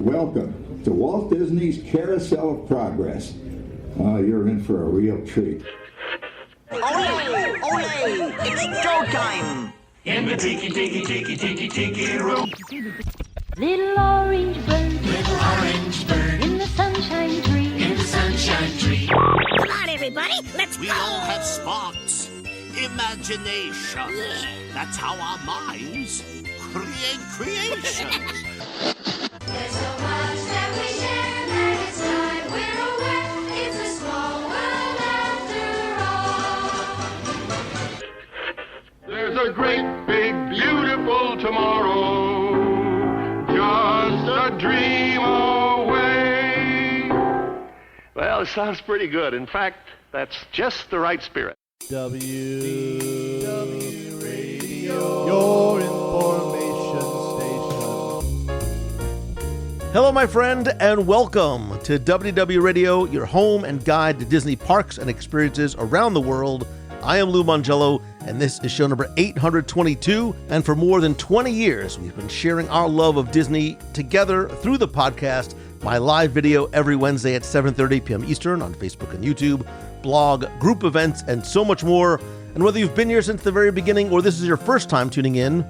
welcome to Walt Disney's Carousel of Progress. You're in for a real treat. Olé! Olé! It's show time! In the tiki room. Little orange bird, in the sunshine tree. Come on, everybody, let's We go! all have sparks, imagination. That's how our minds create creation. There's so much that we share that it's time we're aware it's a small world after all. There's a great, big, beautiful tomorrow, just a dream away. Well, it sounds pretty good. In fact, that's just the right spirit. WDW Radio, your information station. Hello, my friend, and welcome to WDW Radio, your home and guide to Disney parks and experiences around the world. I am Lou Mongello, and this is show number 822. And for more than 20 years, we've been sharing our love of Disney together through the podcast, my live video every Wednesday at 7:30 p.m. Eastern on Facebook and YouTube, blog, group events, and so much more. And whether you've been here since the very beginning or this is your first time tuning in,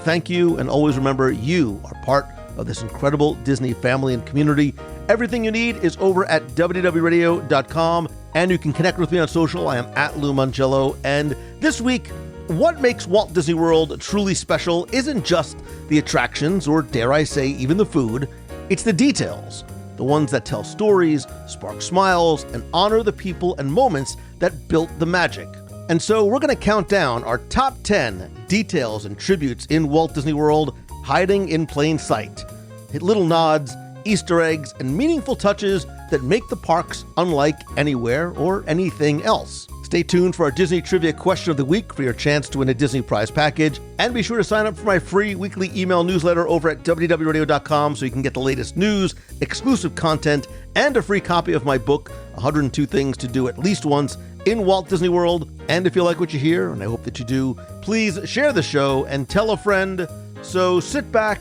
thank you, and always remember you are part of this incredible Disney family and community. Everything you need is over at WDWRadio.com, and you can connect with me on social. I am at Lou Mongello, and this week, what makes Walt Disney World truly special isn't just the attractions, or dare I say, even the food. It's the details, the ones that tell stories, spark smiles, and honor the people and moments that built the magic. And so we're going to count down our top 10 details and tributes in Walt Disney World, hiding in plain sight. Hit little nods, Easter eggs, and meaningful touches that make the parks unlike anywhere or anything else. Stay tuned for our Disney Trivia Question of the Week for your chance to win a Disney Prize package. And be sure to sign up for my free weekly email newsletter over at WDWRadio.com so you can get the latest news, exclusive content, and a free copy of my book, 102 Things to Do at Least Once in Walt Disney World. And if you like what you hear, and I hope that you do, please share the show and tell a friend. So sit back,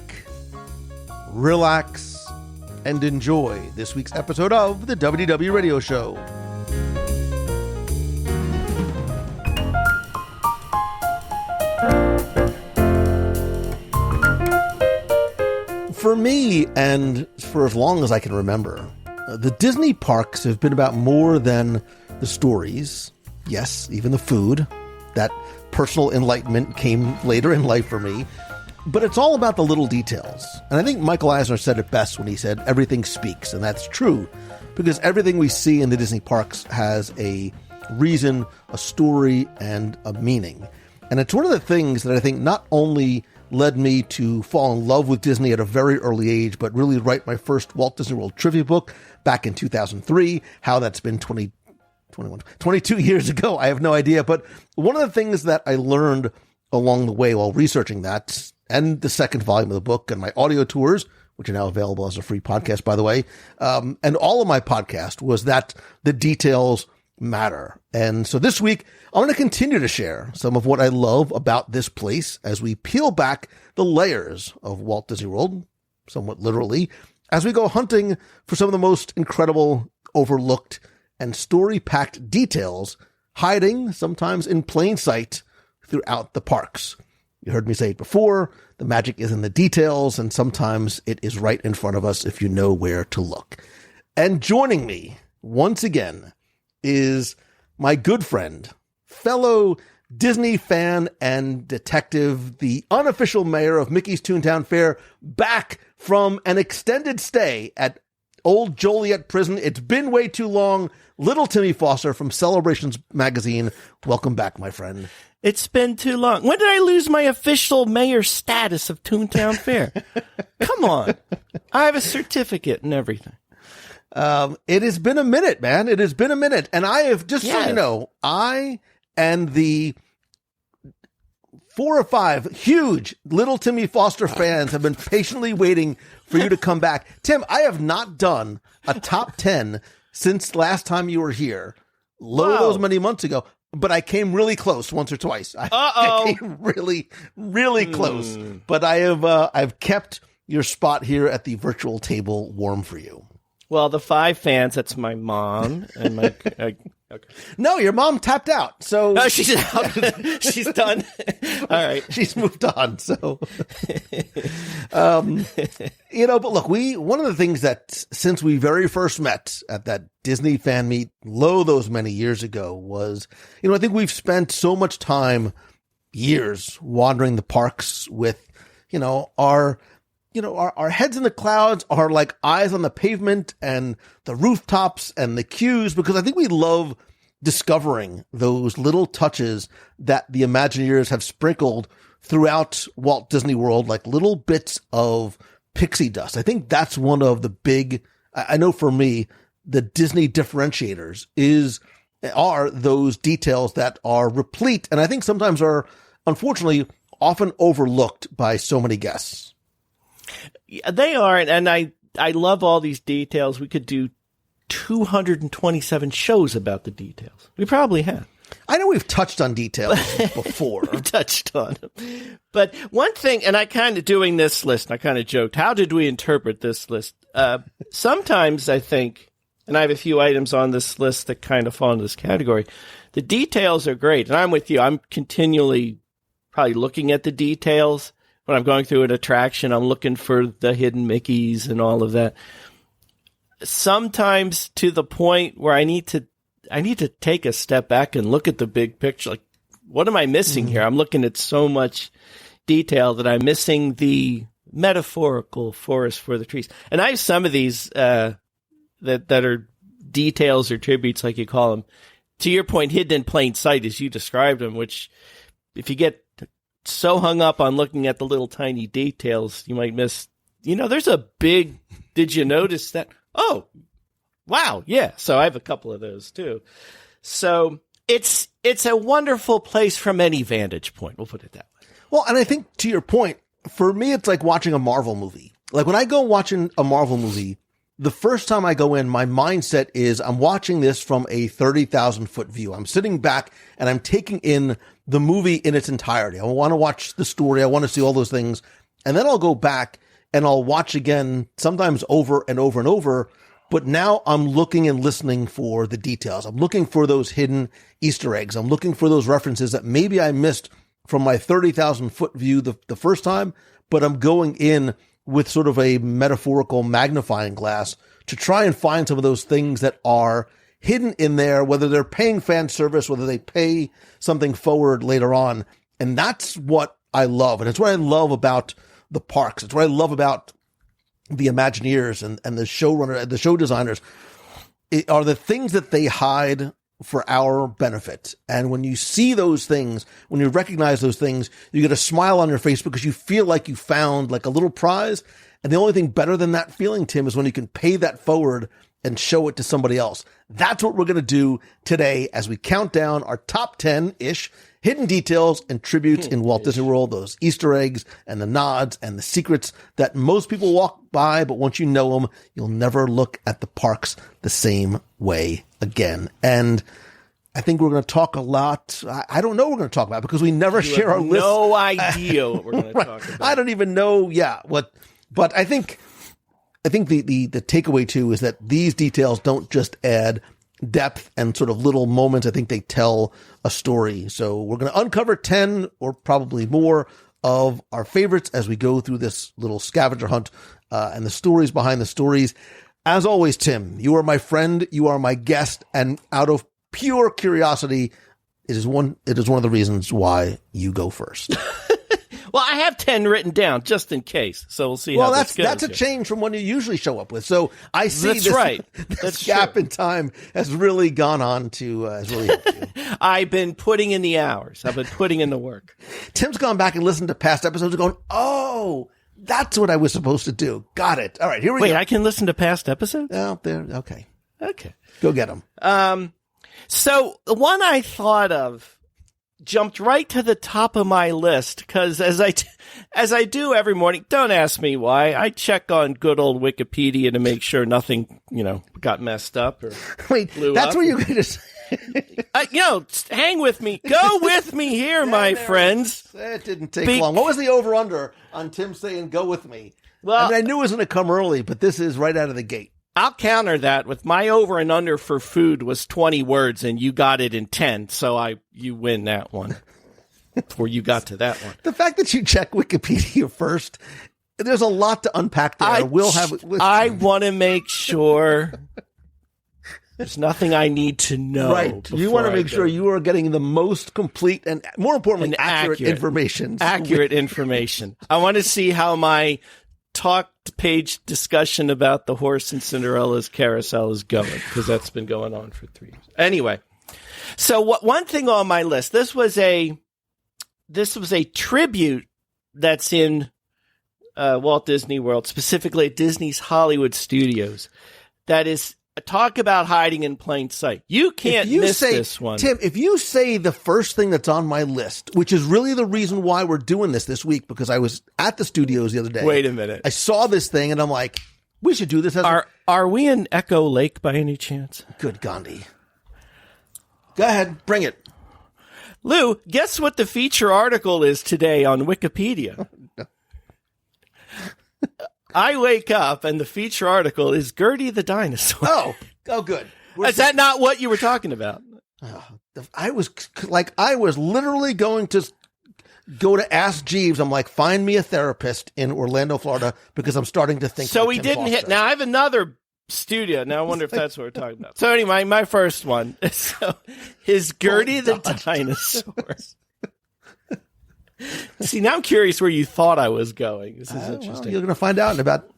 relax, and enjoy this week's episode of the WDW Radio Show. For me, and for as long as I can remember, the Disney parks have been about more than the stories. Yes, even the food. That personal enlightenment came later in life for me. But it's all about the little details. And I think Michael Eisner said it best when he said, everything speaks. And that's true, because everything we see in the Disney parks has a reason, a story, and a meaning. And it's one of the things that I think not only led me to fall in love with Disney at a very early age, but really write my first Walt Disney World trivia book back in 2003. How that's been 22 years ago, I have no idea. But one of the things that I learned along the way while researching that, and the second volume of the book, and my audio tours, which are now available as a free podcast, by the way, and all of my podcast, was that the details matter. And so this week, I'm going to continue to share some of what I love about this place as we peel back the layers of Walt Disney World, somewhat literally, as we go hunting for some of the most incredible, overlooked, and story-packed details hiding, sometimes in plain sight, throughout the parks. You heard me say it before, the magic is in the details, and sometimes it is right in front of us if you know where to look. And joining me, once again, is my good friend, fellow Disney fan and detective, the unofficial mayor of Mickey's Toontown Fair, back from an extended stay at Old Joliet Prison. It's been way too long. Little Timmy Foster from Celebrations Magazine. Welcome back, my friend. It's been too long. When did I lose my official mayor status of Toontown Fair? Come on. I have a certificate and everything. It has been a minute, man. It has been a minute. And I have, just so you know, I and the 4 or 5 huge Little Timmy Foster fans have been patiently waiting for you to come back. Tim, I have not done a top 10 since last time you were here. Those many months ago. But I came really close once or twice. I came really, really close. But I've kept your spot here at the virtual table warm for you? Well, the 5 fans, that's my mom and my... okay. No, your mom tapped out. So Oh, she's out. She's done. All right. She's moved on. So, but look, one of the things that since we very first met at that Disney fan meet, those many years ago was, I think we've spent so much time, years wandering the parks with, our heads in the clouds, are like eyes on the pavement and the rooftops and the queues, because I think we love discovering those little touches that the Imagineers have sprinkled throughout Walt Disney World, like little bits of pixie dust. I think that's one of the big, I know for me, the Disney differentiators are those details that are replete, and I think sometimes are, unfortunately, often overlooked by so many guests. Yeah, they are, and I love all these details. We could do 227 shows about the details. We probably have. I know we've touched on details before. We've touched on them. But one thing, and I kind of doing this list, I kind of joked, how did we interpret this list? Sometimes I think, and I have a few items on this list that kind of fall into this category, the details are great. And I'm with you. I'm continually probably looking at the details. When I'm going through an attraction, I'm looking for the hidden Mickeys and all of that. Sometimes to the point where I need to take a step back and look at the big picture. Like, what am I missing here? I'm looking at so much detail that I'm missing the metaphorical forest for the trees. And I have some of these that are details or tributes, like you call them. To your point, hidden in plain sight, as you described them, which if you get so hung up on looking at the little tiny details, you might miss, there's a big, did you notice that? Oh, wow. Yeah. So I have a couple of those too. So it's a wonderful place from any vantage point. We'll put it that way. Well, and I think to your point, for me, it's like watching a Marvel movie. Like when I go watching a Marvel movie, the first time I go in, my mindset is I'm watching this from a 30,000 foot view. I'm sitting back and I'm taking in the movie in its entirety. I want to watch the story. I want to see all those things. And then I'll go back and I'll watch again, sometimes over and over and over. But now I'm looking and listening for the details. I'm looking for those hidden Easter eggs. I'm looking for those references that maybe I missed from my 30,000 foot view the first time, but I'm going in with sort of a metaphorical magnifying glass to try and find some of those things that are hidden in there, whether they're paying fan service, whether they pay something forward later on. And that's what I love. And it's what I love about the parks. It's what I love about the Imagineers and the showrunner, the show designers, are the things that they hide for our benefit. And when you see those things, when you recognize those things, you get a smile on your face because you feel like you found like a little prize. And the only thing better than that feeling, Tim, is when you can pay that forward and show it to somebody else. That's what we're going to do today as we count down our top 10-ish hidden details and tributes in Walt Disney World, those Easter eggs and the nods and the secrets that most people walk by, but once you know them, you'll never look at the parks the same way again. And I think we're going to talk a lot. I don't know what we're going to talk about because we never share our list. No idea what we're going to talk about. I don't even know. Yeah. But I think the takeaway too is that these details don't just add depth and sort of little moments. I think they tell a story. So we're going to uncover 10 or probably more of our favorites as we go through this little scavenger hunt and the stories behind the stories. As always, Tim, you are my friend, you are my guest, and out of pure curiosity, it is one of the reasons why you go first. Well, I have 10 written down just in case, so we'll see how this goes. That's a change from what you usually show up with. So I see that's right. This gap in time has really gone on to has really helped you. I've been putting in the hours. I've been putting in the work. Tim's gone back and listened to past episodes and going, oh, that's what I was supposed to do. Got it. All right, here we go. Wait, I can listen to past episodes? Out there. Okay. Go get them. So the one I thought of jumped right to the top of my list because as I do every morning, don't ask me why, I check on good old Wikipedia to make sure nothing, got messed up or blew that's up. what you're going to say. Hang with me. Go with me here, my friends. It didn't take long. What was the over-under on Tim saying, go with me? Well, I mean, I knew it was going to come early, but this is right out of the gate. I'll counter that with my over and under for food was 20 words, and you got it in 10, so you win that one before you got to that one. The fact that you check Wikipedia first, there's a lot to unpack there. I want to make sure there's nothing I need to know. Right. You want to make sure you are getting the most complete and, more importantly, accurate information. Accurate information. I want to see how my talked page discussion about the horse in Cinderella's carousel is going, because that's been going on for 3 years. Anyway, so one thing on my list, this was a tribute that's in Walt Disney World, specifically at Disney's Hollywood Studios. That is talk about hiding in plain sight. You can't miss this one. Tim, if you say the first thing that's on my list, which is really the reason why we're doing this week, because I was at the studios the other day. Wait a minute. I saw this thing and I'm like, we should do this. Are we in Echo Lake by any chance? Good Gandhi. Go ahead. Bring it. Lou, guess what the feature article is today on Wikipedia? I wake up and the feature article is Gertie the dinosaur. Oh, good. Is that not what you were talking about? I was literally going to go to Ask Jeeves. I'm like, find me a therapist in Orlando, Florida, because I'm starting to think. So he didn't hit. Now I have another studio. Now I wonder if that's what we're talking about. So anyway, my first one is Gertie the dinosaur. See, now I'm curious where you thought I was going. This is interesting. Well, you're going to find out in about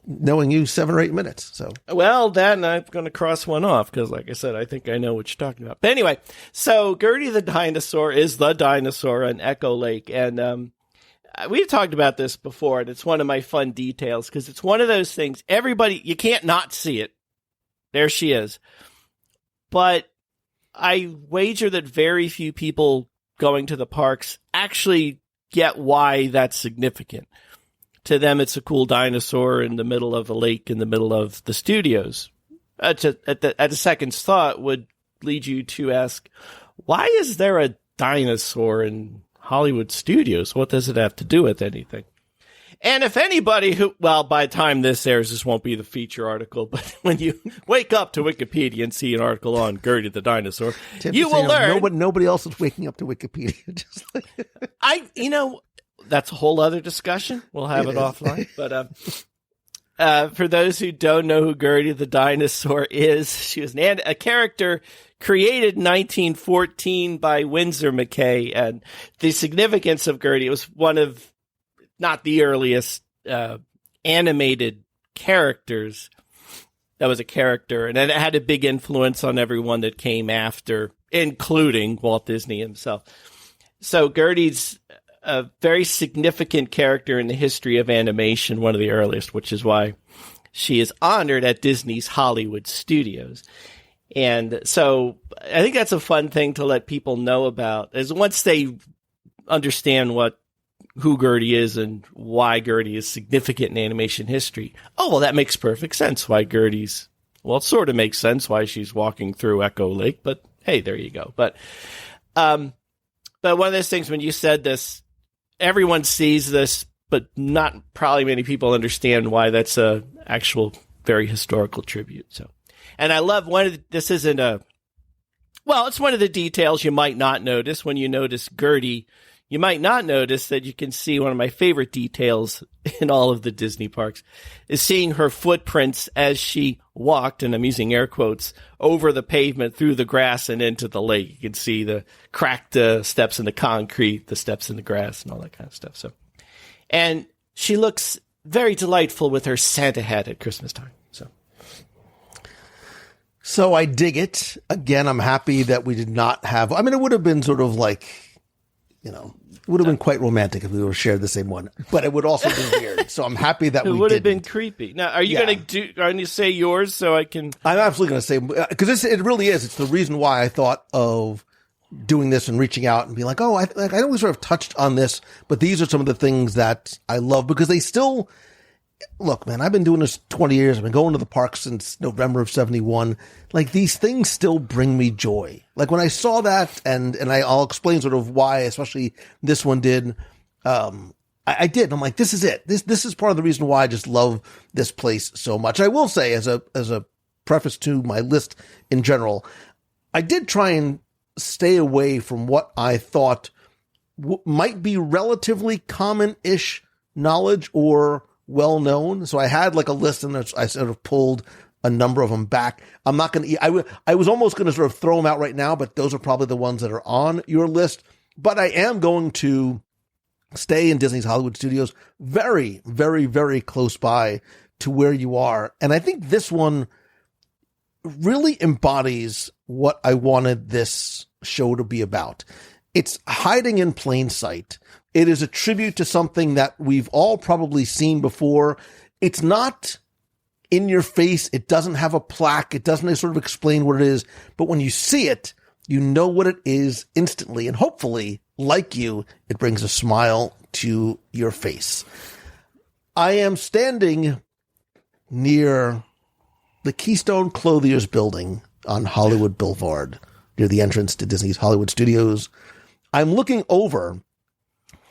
knowing you 7 or 8 minutes. So, well, then I'm going to cross one off because, like I said, I think I know what you're talking about. But anyway, so Gertie the dinosaur is the dinosaur in Echo Lake, and we've talked about this before, and it's one of my fun details because it's one of those things. Everybody, you can't not see it. There she is, but I wager that very few people going to the parks actually get why that's significant. To them, it's a cool dinosaur in the middle of a lake in the middle of the studios. At a second's thought would lead you to ask, why is there a dinosaur in Hollywood studios? What does it have to do with anything? And if anybody by the time this airs, this won't be the feature article, but when you wake up to Wikipedia and see an article on Gertie the dinosaur, Tim, you will learn. Nobody else is waking up to Wikipedia. Just like that's a whole other discussion. We'll have it offline. But for those who don't know who Gertie the dinosaur is, she was a character created in 1914 by Winsor McKay. And the significance of Gertie, it was one of, not the earliest animated characters. That was a character, and it had a big influence on everyone that came after, including Walt Disney himself. So Gertie's a very significant character in the history of animation, one of the earliest, which is why she is honored at Disney's Hollywood Studios. And so I think that's a fun thing to let people know about, is once they understand who Gertie is and why Gertie is significant in animation history. Oh, well, that makes perfect sense why Gertie's, well, it sort of makes sense why she's walking through Echo Lake, but hey, there you go. But one of those things, when you said this, everyone sees this, but not probably many people understand why that's a actual very historical tribute. So, and I love this isn't it's one of the details you might not notice when you notice Gertie. You might not notice that you can see one of my favorite details in all of the Disney parks is seeing her footprints as she walked, and I'm using air quotes, over the pavement, through the grass, and into the lake. You can see the cracked steps in the concrete, the steps in the grass, and all that kind of stuff. And she looks very delightful with her Santa hat at Christmas time. So I dig it. Again, I'm happy that we did not have, it would have been sort of like, it would have been quite romantic if we were shared the same one, but it would also be weird. So I'm happy that it we would have didn't. been creepy. Now, are you going to say yours so I can? I'm absolutely going to say, because it really is. It's the reason why I thought of doing this and reaching out and being like, I know we sort of touched on this, but these are some of the things that I love because they still, look, man, I've been doing this 20 years. I've been going to the park since November of 71. Like, these things still bring me joy. Like, when I saw that, and I'll explain sort of why, especially this one did, I did. I'm like, this is it. This is part of the reason why I just love this place so much. I will say, as a preface to my list in general, I did try and stay away from what I thought might be relatively common-ish knowledge or well-known. So I had like a list, and I sort of pulled a number of them back. I'm not going to, I was almost going to sort of throw them out right now, but those are probably the ones that are on your list. But I am going to stay in Disney's Hollywood Studios very, very, very close by to where you are. And I think this one really embodies what I wanted this show to be about. It's hiding in plain sight. It is a tribute to something that we've all probably seen before. It's not in your face. It doesn't have a plaque. It doesn't sort of explain what it is. But when you see it, you know what it is instantly. And hopefully, like you, it brings a smile to your face. I am standing near the Keystone Clothiers building on Hollywood Boulevard, near the entrance to Disney's Hollywood Studios. I'm looking over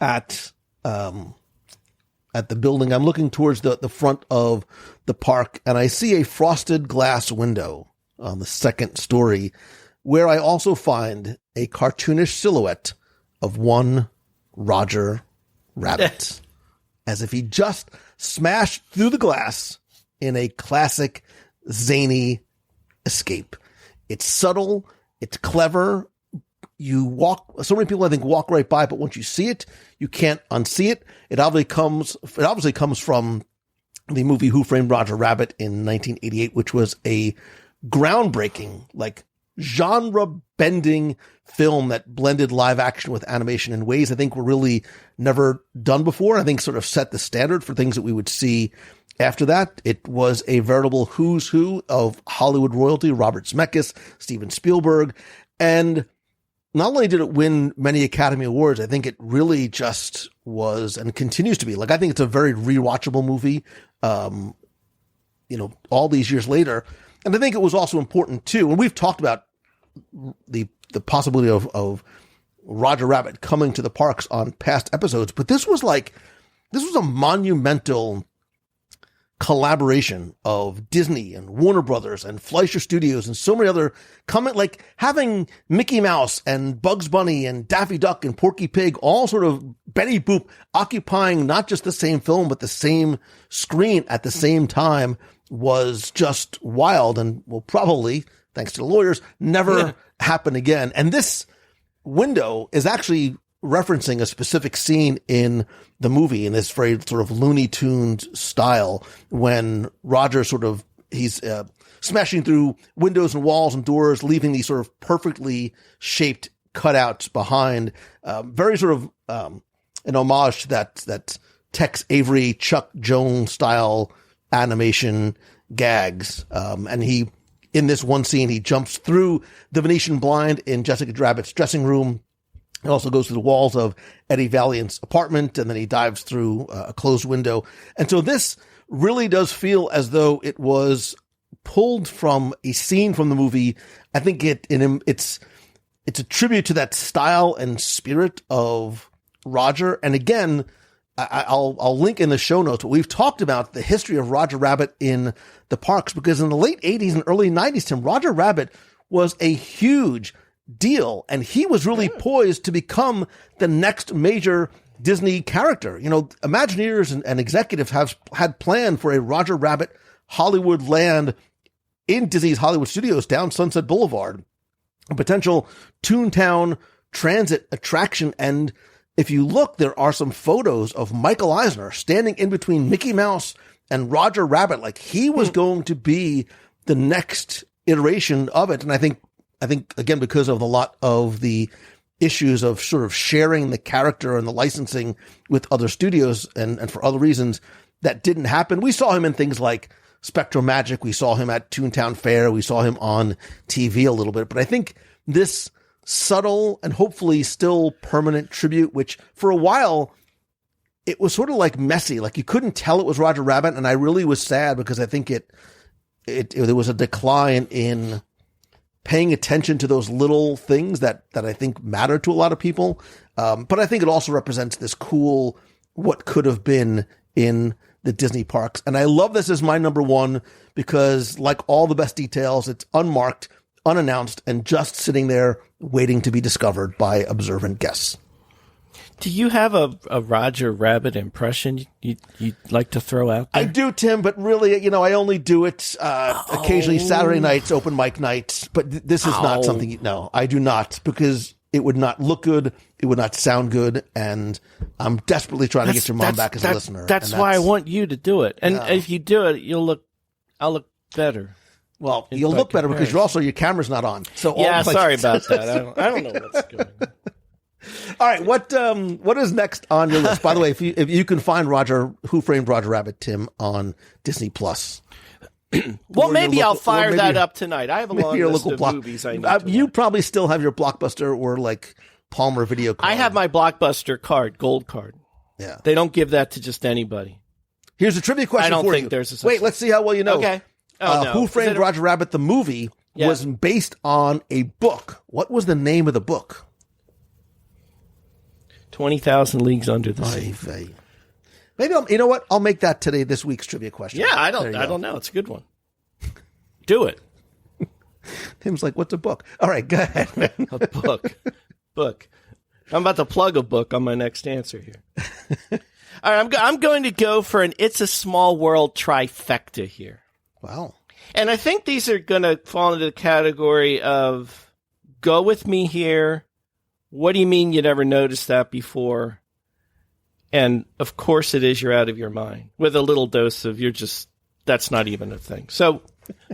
at the building. I'm looking towards the front of the park, and I see a frosted glass window on the second story, where I also find a cartoonish silhouette of one Roger Rabbit, as if he just smashed through the glass in a classic zany escape. It's subtle. It's clever. So many people, I think, walk right by, but once you see it, you can't unsee it. It obviously comes from the movie Who Framed Roger Rabbit in 1988, which was a groundbreaking, like, genre-bending film that blended live action with animation in ways I think were really never done before. I think sort of set the standard for things that we would see after that. It was a veritable who's who of Hollywood royalty: Robert Zemeckis, Steven Spielberg, and not only did it win many Academy Awards, I think it really just was and continues to be. Like, I think it's a very rewatchable movie, all these years later. And I think it was also important too, and we've talked about the possibility of Roger Rabbit coming to the parks on past episodes, but this was a monumental collaboration of Disney and Warner Brothers and Fleischer Studios and so many other like having Mickey Mouse and Bugs Bunny and Daffy Duck and Porky Pig, all sort of Betty Boop, occupying not just the same film, but the same screen at the same time, was just wild and will probably, thanks to the lawyers, never happen again. And this window is actually referencing a specific scene in the movie in this very sort of Looney Tunes style, when Roger he's smashing through windows and walls and doors, leaving these sort of perfectly shaped cutouts behind, very sort of an homage to that Tex Avery, Chuck Jones style animation gags. And in this one scene, he jumps through the Venetian blind in Jessica Rabbit's dressing room. It also goes through the walls of Eddie Valiant's apartment, and then he dives through a closed window. And so this really does feel as though it was pulled from a scene from the movie. I think it's a tribute to that style and spirit of Roger. And again, I'll link in the show notes, but we've talked about the history of Roger Rabbit in the parks, because in the late 80s and early 90s, Tim, Roger Rabbit was a huge deal, and he was really poised to become the next major Disney character. Imagineers and executives have had planned for a Roger Rabbit Hollywood land in Disney's Hollywood Studios down Sunset Boulevard, a potential Toontown transit attraction. And if you look, there are some photos of Michael Eisner standing in between Mickey Mouse and Roger Rabbit, like he was going to be the next iteration of it. And I think again, because of a lot of the issues of sort of sharing the character and the licensing with other studios and for other reasons, that didn't happen. We saw him in things like Spectro Magic. We saw him at Toontown Fair. We saw him on TV a little bit. But I think this subtle and hopefully still permanent tribute, which for a while it was sort of like messy, like you couldn't tell it was Roger Rabbit. And I really was sad, because I think there was a decline in paying attention to those little things that I think matter to a lot of people. But I think it also represents this cool what could have been in the Disney parks. And I love this as my number one because, like all the best details, it's unmarked, unannounced, and just sitting there waiting to be discovered by observant guests. Do you have a Roger Rabbit impression you'd like to throw out there? I do, Tim, but really, I only do it occasionally Saturday nights, open mic nights. But this is not something, no, I do not, because it would not look good, it would not sound good, and I'm desperately trying to get your mom back as a listener. That's why I want you to do it. And if you do it, I'll look better. Well, you'll look better because your camera's not on. So sorry about that. I don't know what's going on. All right, what is next on your list? By the way, if you can find Who Framed Roger Rabbit, Tim, on Disney Plus. Well, maybe I'll fire that up tonight. I have a long list of movies I need to You watch. probably still have your Blockbuster or like Palmer video card. I have my Blockbuster card, gold card. Yeah. They don't give that to just anybody. Here's a trivia question for you. I don't think there's a... Wait, let's see how well you know. Okay. No. Who Framed Roger Rabbit, the movie, was based on a book. What was the name of the book? 20,000 Leagues Under the Sea. Maybe you know what? I'll make that this week's trivia question. Yeah, I don't know. It's a good one. Do it. Tim's like, what's a book? All right, go ahead, man. A book. I'm about to plug a book on my next answer here. All right, I'm going to go for an It's a Small World trifecta here. Wow. And I think these are going to fall into the category of go with me here. What do you mean you never noticed that before? And of course it is, you're out of your mind, with a little dose of that's not even a thing. So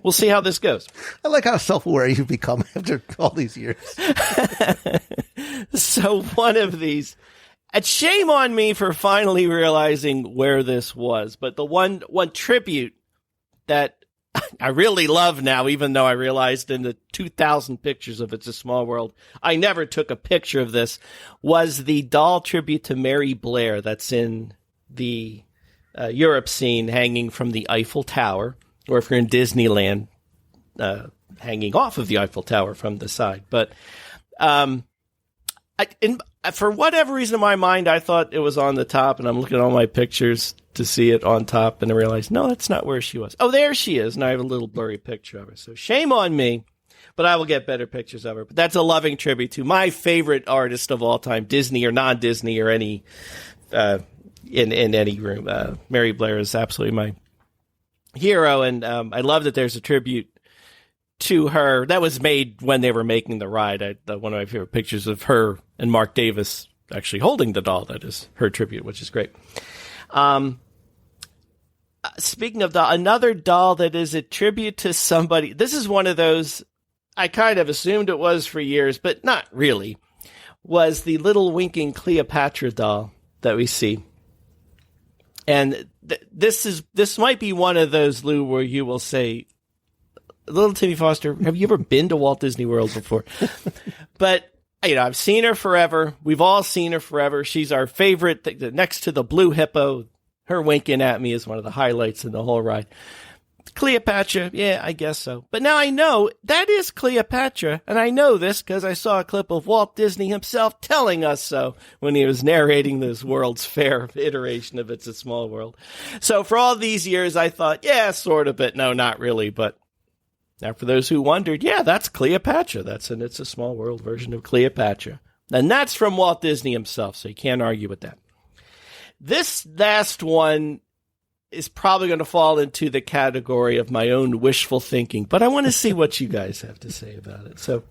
we'll see how this goes. I like how self-aware you've become after all these years. So one of these, and shame on me for finally realizing where this was, but the one tribute that I really love now, even though I realized in the 2,000 pictures of It's a Small World, I never took a picture of this, was the doll tribute to Mary Blair that's in the Europe scene hanging from the Eiffel Tower, or if you're in Disneyland, hanging off of the Eiffel Tower from the side. But for whatever reason in my mind, I thought it was on the top, and I'm looking at all my pictures to see it on top, and I realized, no, that's not where she was. Oh, there she is, and I have a little blurry picture of her. So shame on me, but I will get better pictures of her. But that's a loving tribute to my favorite artist of all time, Disney or non-Disney or any in any room. Mary Blair is absolutely my hero, and I love that there's a tribute to her that was made when they were making the ride. One of my favorite pictures of her and Mark Davis actually holding the doll. That is her tribute, which is great. Speaking of doll, another doll that is a tribute to somebody. This is one of those I kind of assumed it was for years, but not really. Was the little winking Cleopatra doll that we see. And this might be one of those, Lou, where you will say, little Timmy Foster, have you ever been to Walt Disney World before? But, I've seen her forever. We've all seen her forever. She's our favorite. Next to the blue hippo, her winking at me is one of the highlights in the whole ride. Cleopatra, yeah, I guess so. But now I know that is Cleopatra, and I know this because I saw a clip of Walt Disney himself telling us so when he was narrating this World's Fair iteration of It's a Small World. So for all these years, I thought, yeah, sort of, but no, not really. But now for those who wondered, yeah, that's Cleopatra. That's an It's a Small World version of Cleopatra. And that's from Walt Disney himself, so you can't argue with that. This last one is probably going to fall into the category of my own wishful thinking, but I want to see what you guys have to say about it. So,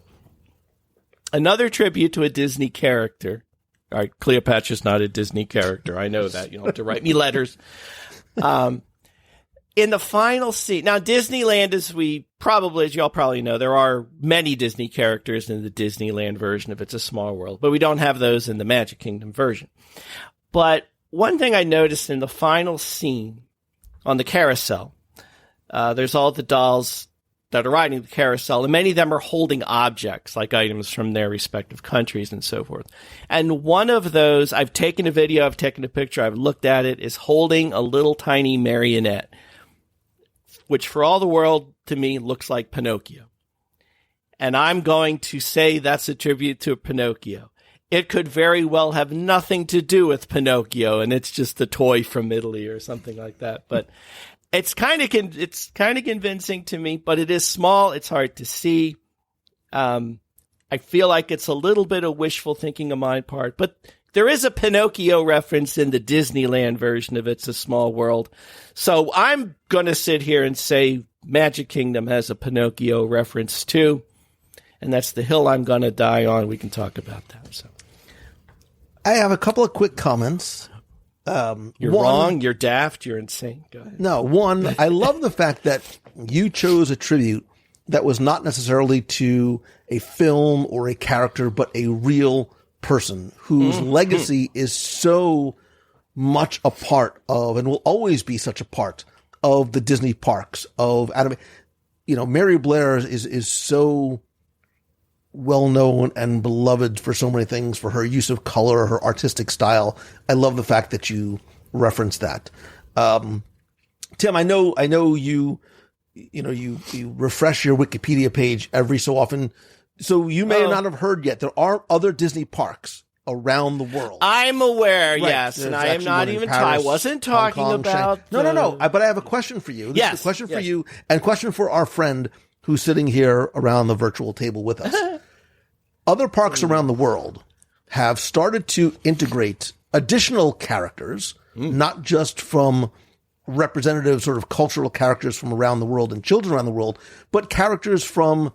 another tribute to a Disney character. All right, Cleopatra's not a Disney character. I know that. You don't have to write me letters. In the final scene, now Disneyland, as y'all probably know, there are many Disney characters in the Disneyland version of It's a Small World, but we don't have those in the Magic Kingdom version. But one thing I noticed in the final scene on the carousel, there's all the dolls that are riding the carousel, and many of them are holding objects, like items from their respective countries and so forth. And one of those, I've taken a video, I've taken a picture, I've looked at it, is holding a little tiny marionette, which for all the world, to me, looks like Pinocchio. And I'm going to say that's a tribute to Pinocchio. it could very well have nothing to do with Pinocchio, and it's just a toy from Italy or something like that. But it's kind of convincing to me. But it is small; it's hard to see. I feel like it's a little bit of wishful thinking on my part, but there is a Pinocchio reference in the Disneyland version of It's a Small World. So I'm going to sit here and say Magic Kingdom has a Pinocchio reference too. And that's the hill I'm going to die on. We can talk about that. So I have a couple of quick comments. You're wrong. You're daft. You're insane. Go ahead. No, one, I love the fact that you chose a tribute that was not necessarily to a film or a character, but a real person whose legacy is so much a part of, and will always be such a part of the Disney parks of anime. You know, Mary Blair is so well known and beloved for so many things, for her use of color, her artistic style. I love the fact that you referenced that. Tim, I know you refresh your Wikipedia page every so often. So you may not have heard yet. There are other Disney parks around the world. I'm aware, right. Yes. There's and I am not even Paris, I wasn't talking Hong Kong, about Shanghai. No. But I have a question for you. This is a question for you and a question for our friend who's sitting here around the virtual table with us. Other parks around the world have started to integrate additional characters, not just from representative sort of cultural characters from around the world and children around the world, but characters from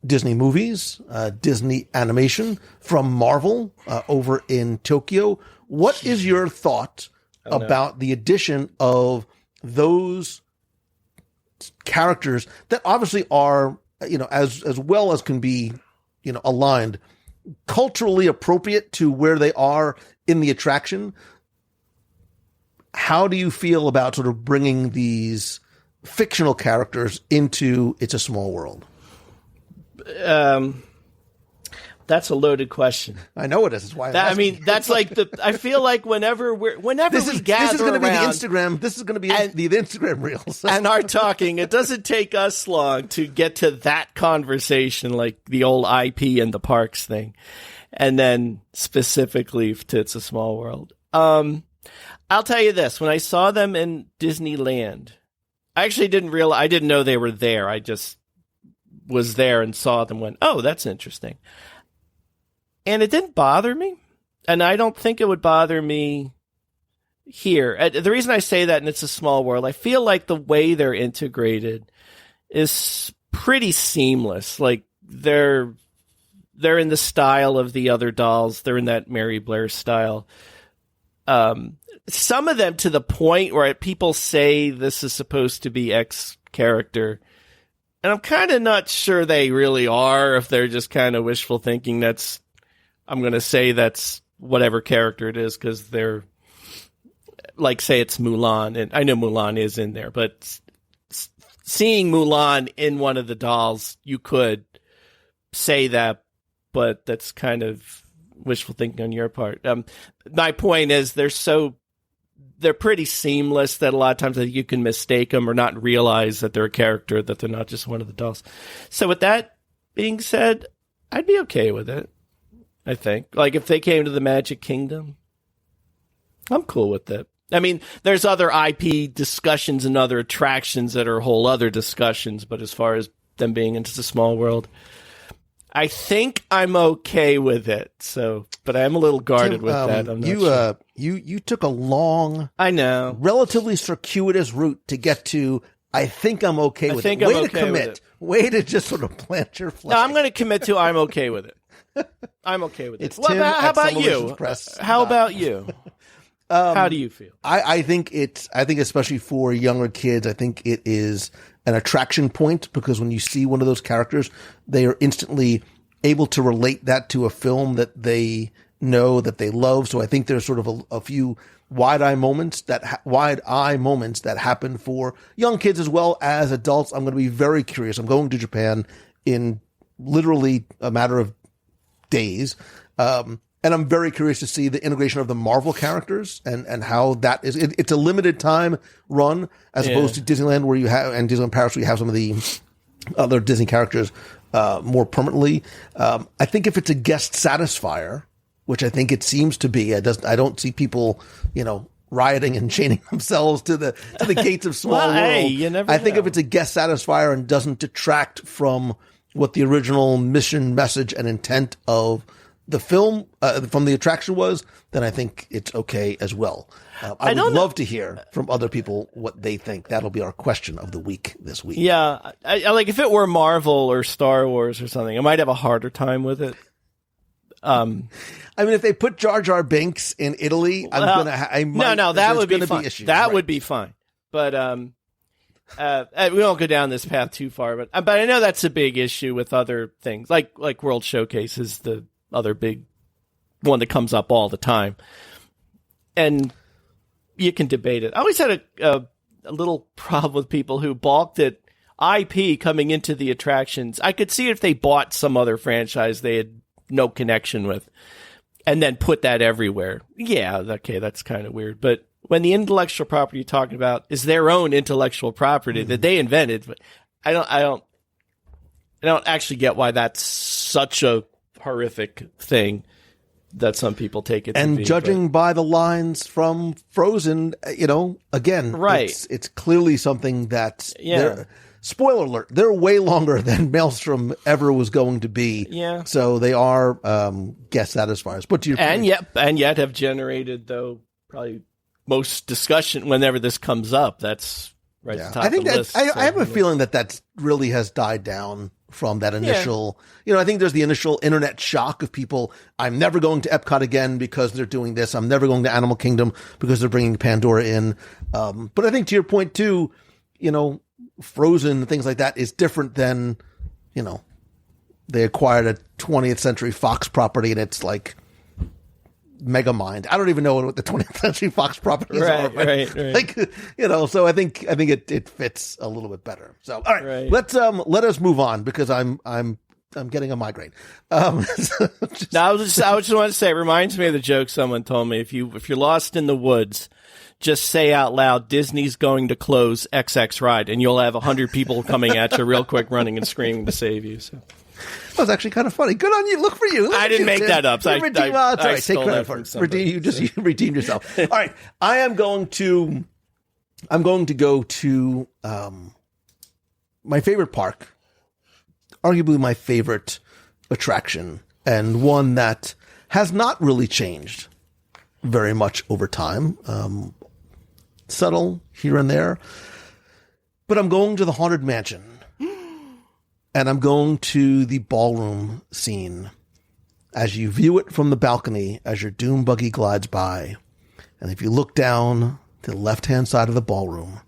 Disney movies, Disney animation, from Marvel over in Tokyo. What is your thought about the addition of those characters that obviously are, as well as can be, aligned, culturally appropriate to where they are in the attraction? How do you feel about sort of bringing these fictional characters into It's a Small World? That's a loaded question. I know it is. That's why. That's like I feel like whenever we gather this is going to be the Instagram. This is going to be the Instagram reels and our talking. It doesn't take us long to get to that conversation, like the old IP and the parks thing, and then specifically to It's a Small World. I'll tell you this: when I saw them in Disneyland, I actually didn't realize. I didn't know they were there. I just was there and saw them. Went, oh, that's interesting. And it didn't bother me, and I don't think it would bother me here. The reason I say that, and It's a Small World, I feel like the way they're integrated is pretty seamless. Like they're in the style of the other dolls. They're in that Mary Blair style. Some of them to the point where people say this is supposed to be X character, and I'm kind of not sure they really are. If they're just kind of wishful thinking, I'm going to say that's whatever character it is, because they're like, say it's Mulan, and I know Mulan is in there, but seeing Mulan in one of the dolls, you could say that, but that's kind of wishful thinking on your part. My point is they're pretty seamless that a lot of times you can mistake them or not realize that they're a character, that they're not just one of the dolls. So with that being said, I'd be okay with it. I think. Like, if they came to the Magic Kingdom, I'm cool with it. I mean, there's other IP discussions and other attractions that are whole other discussions, but as far as them being into the Small World, I think I'm okay with it. So, but I am a little guarded with that. I'm not sure. You took a long, I know, relatively circuitous route to get to. I think I'm okay with it. Way to commit. Way to just sort of plant your flag. No, I'm going to commit to I'm okay with it. I'm okay with it. It's Tim how about you? How about you? How do you feel? I think especially for younger kids, I think it is an attraction point, because when you see one of those characters, they are instantly able to relate that to a film that they know, that they love. So I think there's sort of a few wide-eye moments that happen for young kids as well as adults. I'm going to be very curious. I'm going to Japan in literally a matter of days. And I'm very curious to see the integration of the Marvel characters and how that is. It's a limited time run as opposed to Disneyland and Disneyland Paris, where you have some of the other Disney characters more permanently. I think if it's a guest satisfier, which I think it seems to be. I don't see people, rioting and chaining themselves to the gates of Small World. Hey, you never I think know. if it's a guest satisfier and doesn't detract from what the original mission, message, and intent of the film, from the attraction was, then I think it's okay as well. I would love to hear from other people what they think. That'll be our question of the week this week. Yeah, I like if it were Marvel or Star Wars or something, I might have a harder time with it. I mean, if they put Jar Jar Binks in Italy, that would be fine. That would be fine. But we won't go down this path too far. But I know that's a big issue with other things, like World Showcase is the other big one that comes up all the time, and you can debate it. I always had a little problem with people who balked at IP coming into the attractions. I could see if they bought some other franchise they had no connection with, and then put that everywhere. Yeah, okay, that's kind of weird. But when the intellectual property you're talking about is their own intellectual property that they invented, I don't actually get why that's such a horrific thing that some people take it to and be. Judging by the lines from Frozen, again, right. It's clearly something that, spoiler alert, they're way longer than Maelstrom ever was going to be. Yeah. So they are guest satisfiers. But to your point, and yet have generated, though, probably most discussion whenever this comes up. That's right at the top I think of the that list. I have a feeling that really has died down from that initial, I think there's the initial internet shock of people. I'm never going to Epcot again because they're doing this. I'm never going to Animal Kingdom because they're bringing Pandora in. But I think to your point too, Frozen and things like that is different than, they acquired a 20th Century Fox property and it's like Megamind. I don't even know what the 20th Century Fox properties are. Right. Like, so I think it fits a little bit better. So, all right, let us move on because I'm getting a migraine. I just want to say, it reminds me of the joke someone told me. If you're lost in the woods, just say out loud, Disney's going to close XX ride, and you'll have 100 people coming at you real quick, running and screaming to save you. So. That was actually kind of funny. Good on you. Look for you. I didn't make that up. So Take credit for it. You redeemed yourself. All right. I'm going to go to my favorite park, arguably my favorite attraction, and one that has not really changed very much over time. Subtle here and there. But I'm going to the Haunted Mansion. And I'm going to the ballroom scene as you view it from the balcony as your doom buggy glides by. And if you look down to the left-hand side of the ballroom,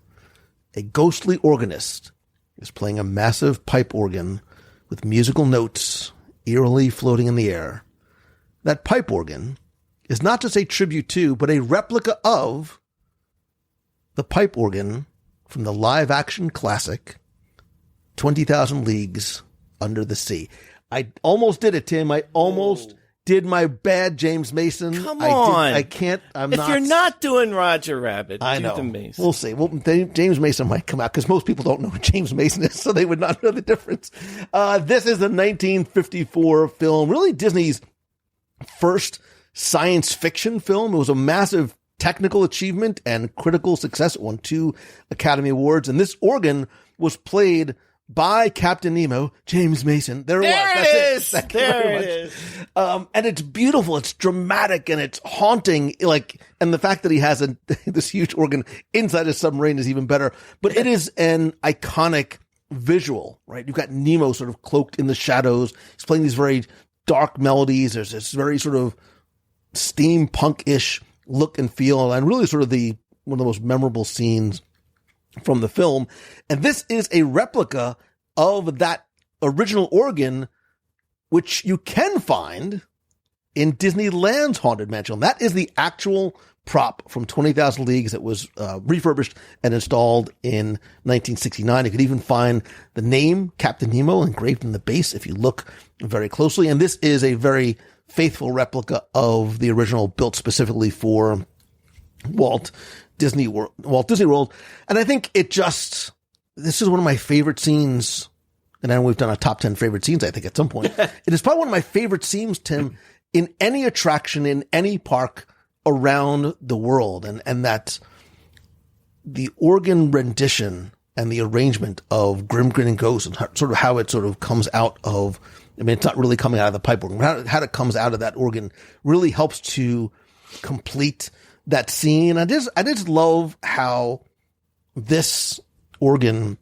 a ghostly organist is playing a massive pipe organ with musical notes eerily floating in the air. That pipe organ is not just a tribute to, but a replica of the pipe organ from the live-action classic 20,000 Leagues Under the Sea. I almost did it, Tim. I almost did my bad James Mason. Come on. I can't. If you're not doing Roger Rabbit, I know. do the Mason. We'll see. Well, James Mason might come out because most people don't know who James Mason is, so they would not know the difference. This is a 1954 film, really Disney's first science fiction film. It was a massive technical achievement and critical success. It won 2 Academy Awards, and this organ was played by Captain Nemo, James Mason. There it was. That's it. There it is. And it's beautiful. It's dramatic and it's haunting. And the fact that he has this huge organ inside a submarine is even better. But it is an iconic visual, right? You've got Nemo sort of cloaked in the shadows. He's playing these very dark melodies. There's this very sort of steampunk-ish look and feel, and really sort of one of the most memorable scenes from the film. And this is a replica of that original organ, which you can find in Disneyland's Haunted Mansion. That is the actual prop from 20,000 Leagues that was refurbished and installed in 1969. You could even find the name Captain Nemo engraved in the base if you look very closely. And this is a very faithful replica of the original, built specifically for Walt Disney World. And I think this is one of my favorite scenes. And I know we've done a top 10 favorite scenes, I think, at some point. It is probably one of my favorite scenes, Tim, in any attraction, in any park around the world. And that the organ rendition and the arrangement of Grim Grinning Ghost and sort of how it sort of comes out of, I mean, it's not really coming out of the pipe organ, but how it comes out of that organ really helps to complete that scene. I just love how this organ,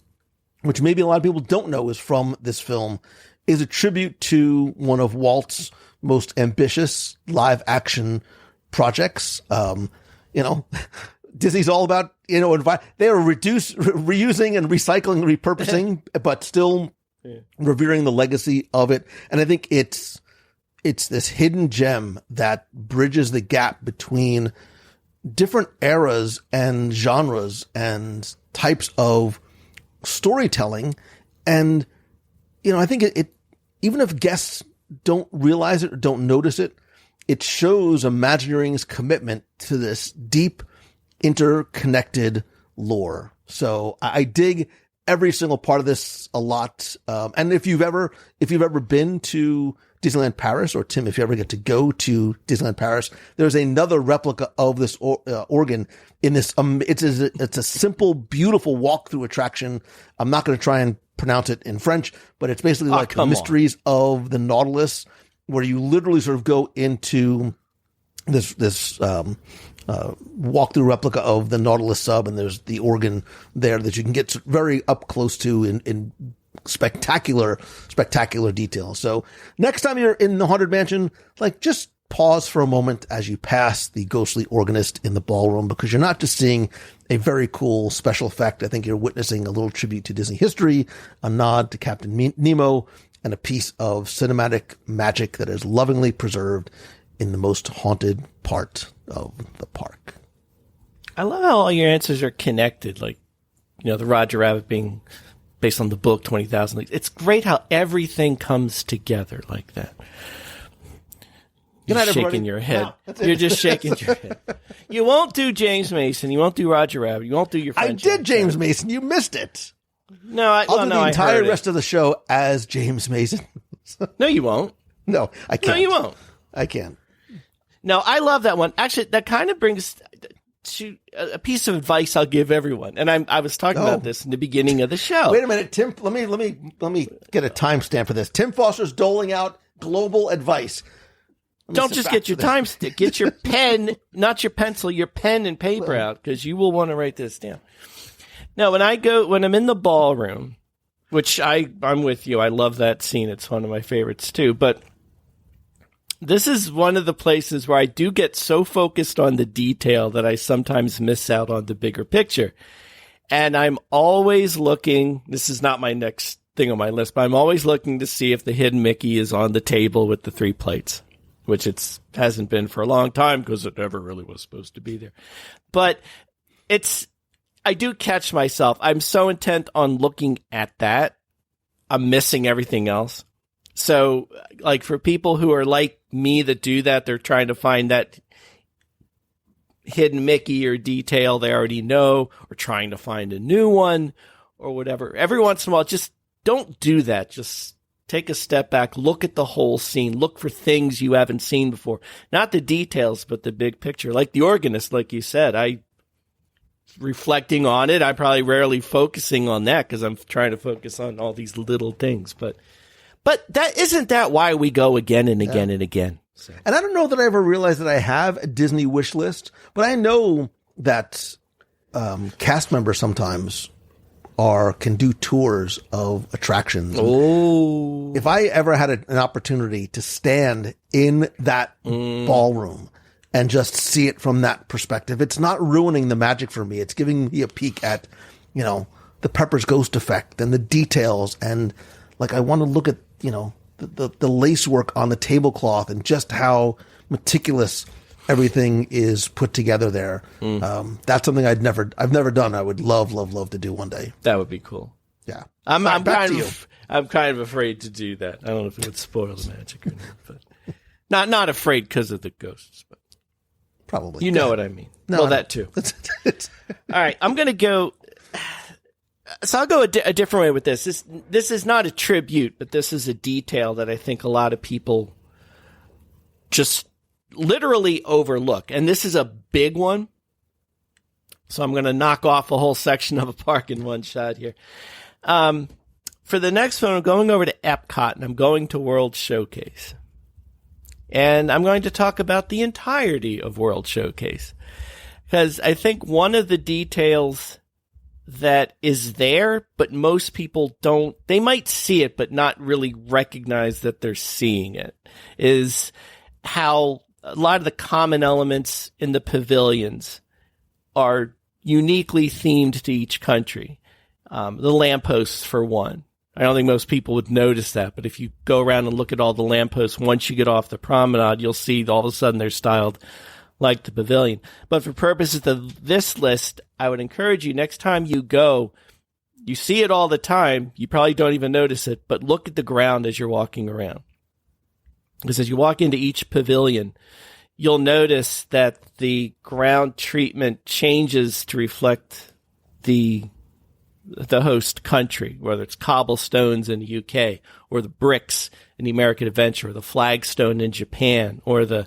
which maybe a lot of people don't know is from this film, is a tribute to one of Walt's most ambitious live action projects. Disney's all about, they are reusing and recycling and repurposing, but still revering the legacy of it. And I think it's this hidden gem that bridges the gap between different eras and genres and types of storytelling. And, I think it even if guests don't realize it or don't notice it, it shows Imagineering's commitment to this deep, interconnected lore. So I dig every single part of this a lot. And if you've ever been to Disneyland Paris, or Tim, if you ever get to go to Disneyland Paris, there's another replica of this organ in this. It's a simple, beautiful walkthrough attraction. I'm not going to try and pronounce it in French, but it's basically like the Mysteries of the Nautilus, where you literally sort of go into this walkthrough replica of the Nautilus sub, and there's the organ there that you can get very up close to in spectacular detail. So next time you're in the Haunted Mansion, just pause for a moment as you pass the ghostly organist in the ballroom, because you're not just seeing a very cool special effect. I think you're witnessing a little tribute to Disney history, a nod to Captain Nemo, and a piece of cinematic magic that is lovingly preserved in the most haunted part of the park. I love how all your answers are connected. The Roger Rabbit being based on the book 20,000 Leagues. It's great how everything comes together like that. You're shaking your head. No, you're just shaking your head. You won't do James Mason. You won't do Roger Rabbit. You won't do your French. I did James Mason. You missed it. No, I'll do the entire rest of the show as James Mason. No, you won't. No, I can't. No, you won't. I can't. No, I love that one. Actually, that kind of brings to a piece of advice I'll give everyone. And I was talking about this in the beginning of the show. Wait a minute, Tim. Let me get a timestamp for this. Tim Foster's doling out global advice. Don't just get your time stick. Get your pen, not your pencil, your pen and paper out, because you will want to write this down. Now, when I'm in the ballroom, which I'm with you. I love that scene. It's one of my favorites too. But this is one of the places where I do get so focused on the detail that I sometimes miss out on the bigger picture. And I'm always looking, this is not my next thing on my list, but I'm always looking to see if the hidden Mickey is on the table with the 3 plates, which it hasn't been for a long time because it never really was supposed to be there. But I do catch myself. I'm so intent on looking at that, I'm missing everything else. So, for people who are like me that do that, they're trying to find that hidden Mickey or detail they already know, or trying to find a new one or whatever. Every once in a while, just don't do that. Just take a step back, look at the whole scene, look for things you haven't seen before. Not the details, but the big picture. Like the organist, like you said, reflecting on it, I'm probably rarely focusing on that because I'm trying to focus on all these little things. But isn't that why we go again and again and again? So. And I don't know that I ever realized that I have a Disney wish list, but I know that cast members sometimes can do tours of attractions. Oh. If I ever had an opportunity to stand in that ballroom and just see it from that perspective, it's not ruining the magic for me. It's giving me a peek at, the Pepper's Ghost effect and the details. And I want to look at, the lace work on the tablecloth and just how meticulous everything is put together there. That's something I've never done. I would love to do one day. That would be cool. Yeah. I'm kind of afraid to do that. I don't know if it would spoil the magic or not, but not afraid because of the ghosts, but probably. You know what I mean. No, well, that too. All right. I'm going to go. So I'll go a different way with this. This is not a tribute, but this is a detail that I think a lot of people just literally overlook. And this is a big one. So I'm going to knock off a whole section of a park in one shot here. For the next one, I'm going over to Epcot, and I'm going to World Showcase. And I'm going to talk about the entirety of World Showcase. Because I think one of the details that is there, but most people don't, they might see it, but not really recognize that they're seeing it, is how a lot of the common elements in the pavilions are uniquely themed to each country. The lampposts, for one. I don't think most people would notice that, but if you go around and look at all the lampposts, once you get off the promenade, you'll see all of a sudden they're styled like the pavilion. But for purposes of this list, I would encourage you, next time you go, you see it all the time, you probably don't even notice it, but look at the ground as you're walking around. Because as you walk into each pavilion, you'll notice that the ground treatment changes to reflect the host country, whether it's cobblestones in the UK, or the bricks in the American Adventure, or the flagstone in Japan, or the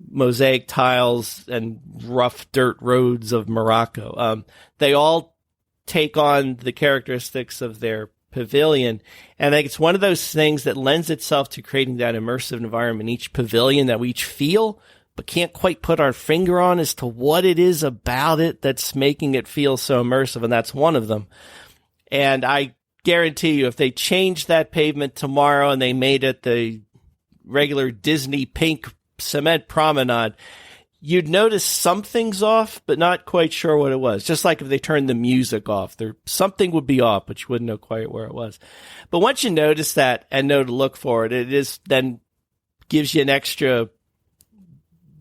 mosaic tiles and rough dirt roads of Morocco. They all take on the characteristics of their pavilion. And I think it's one of those things that lends itself to creating that immersive environment in each pavilion that we each feel, but can't quite put our finger on as to what it is about it that's making it feel so immersive. And that's one of them. And I guarantee you, if they changed that pavement tomorrow and they made it the regular Disney pink cement promenade, you'd notice something's off, but not quite sure what it was. Just like if they turned the music off, something would be off, but you wouldn't know quite where it was. But once you notice that and know to look for it, it is then gives you an extra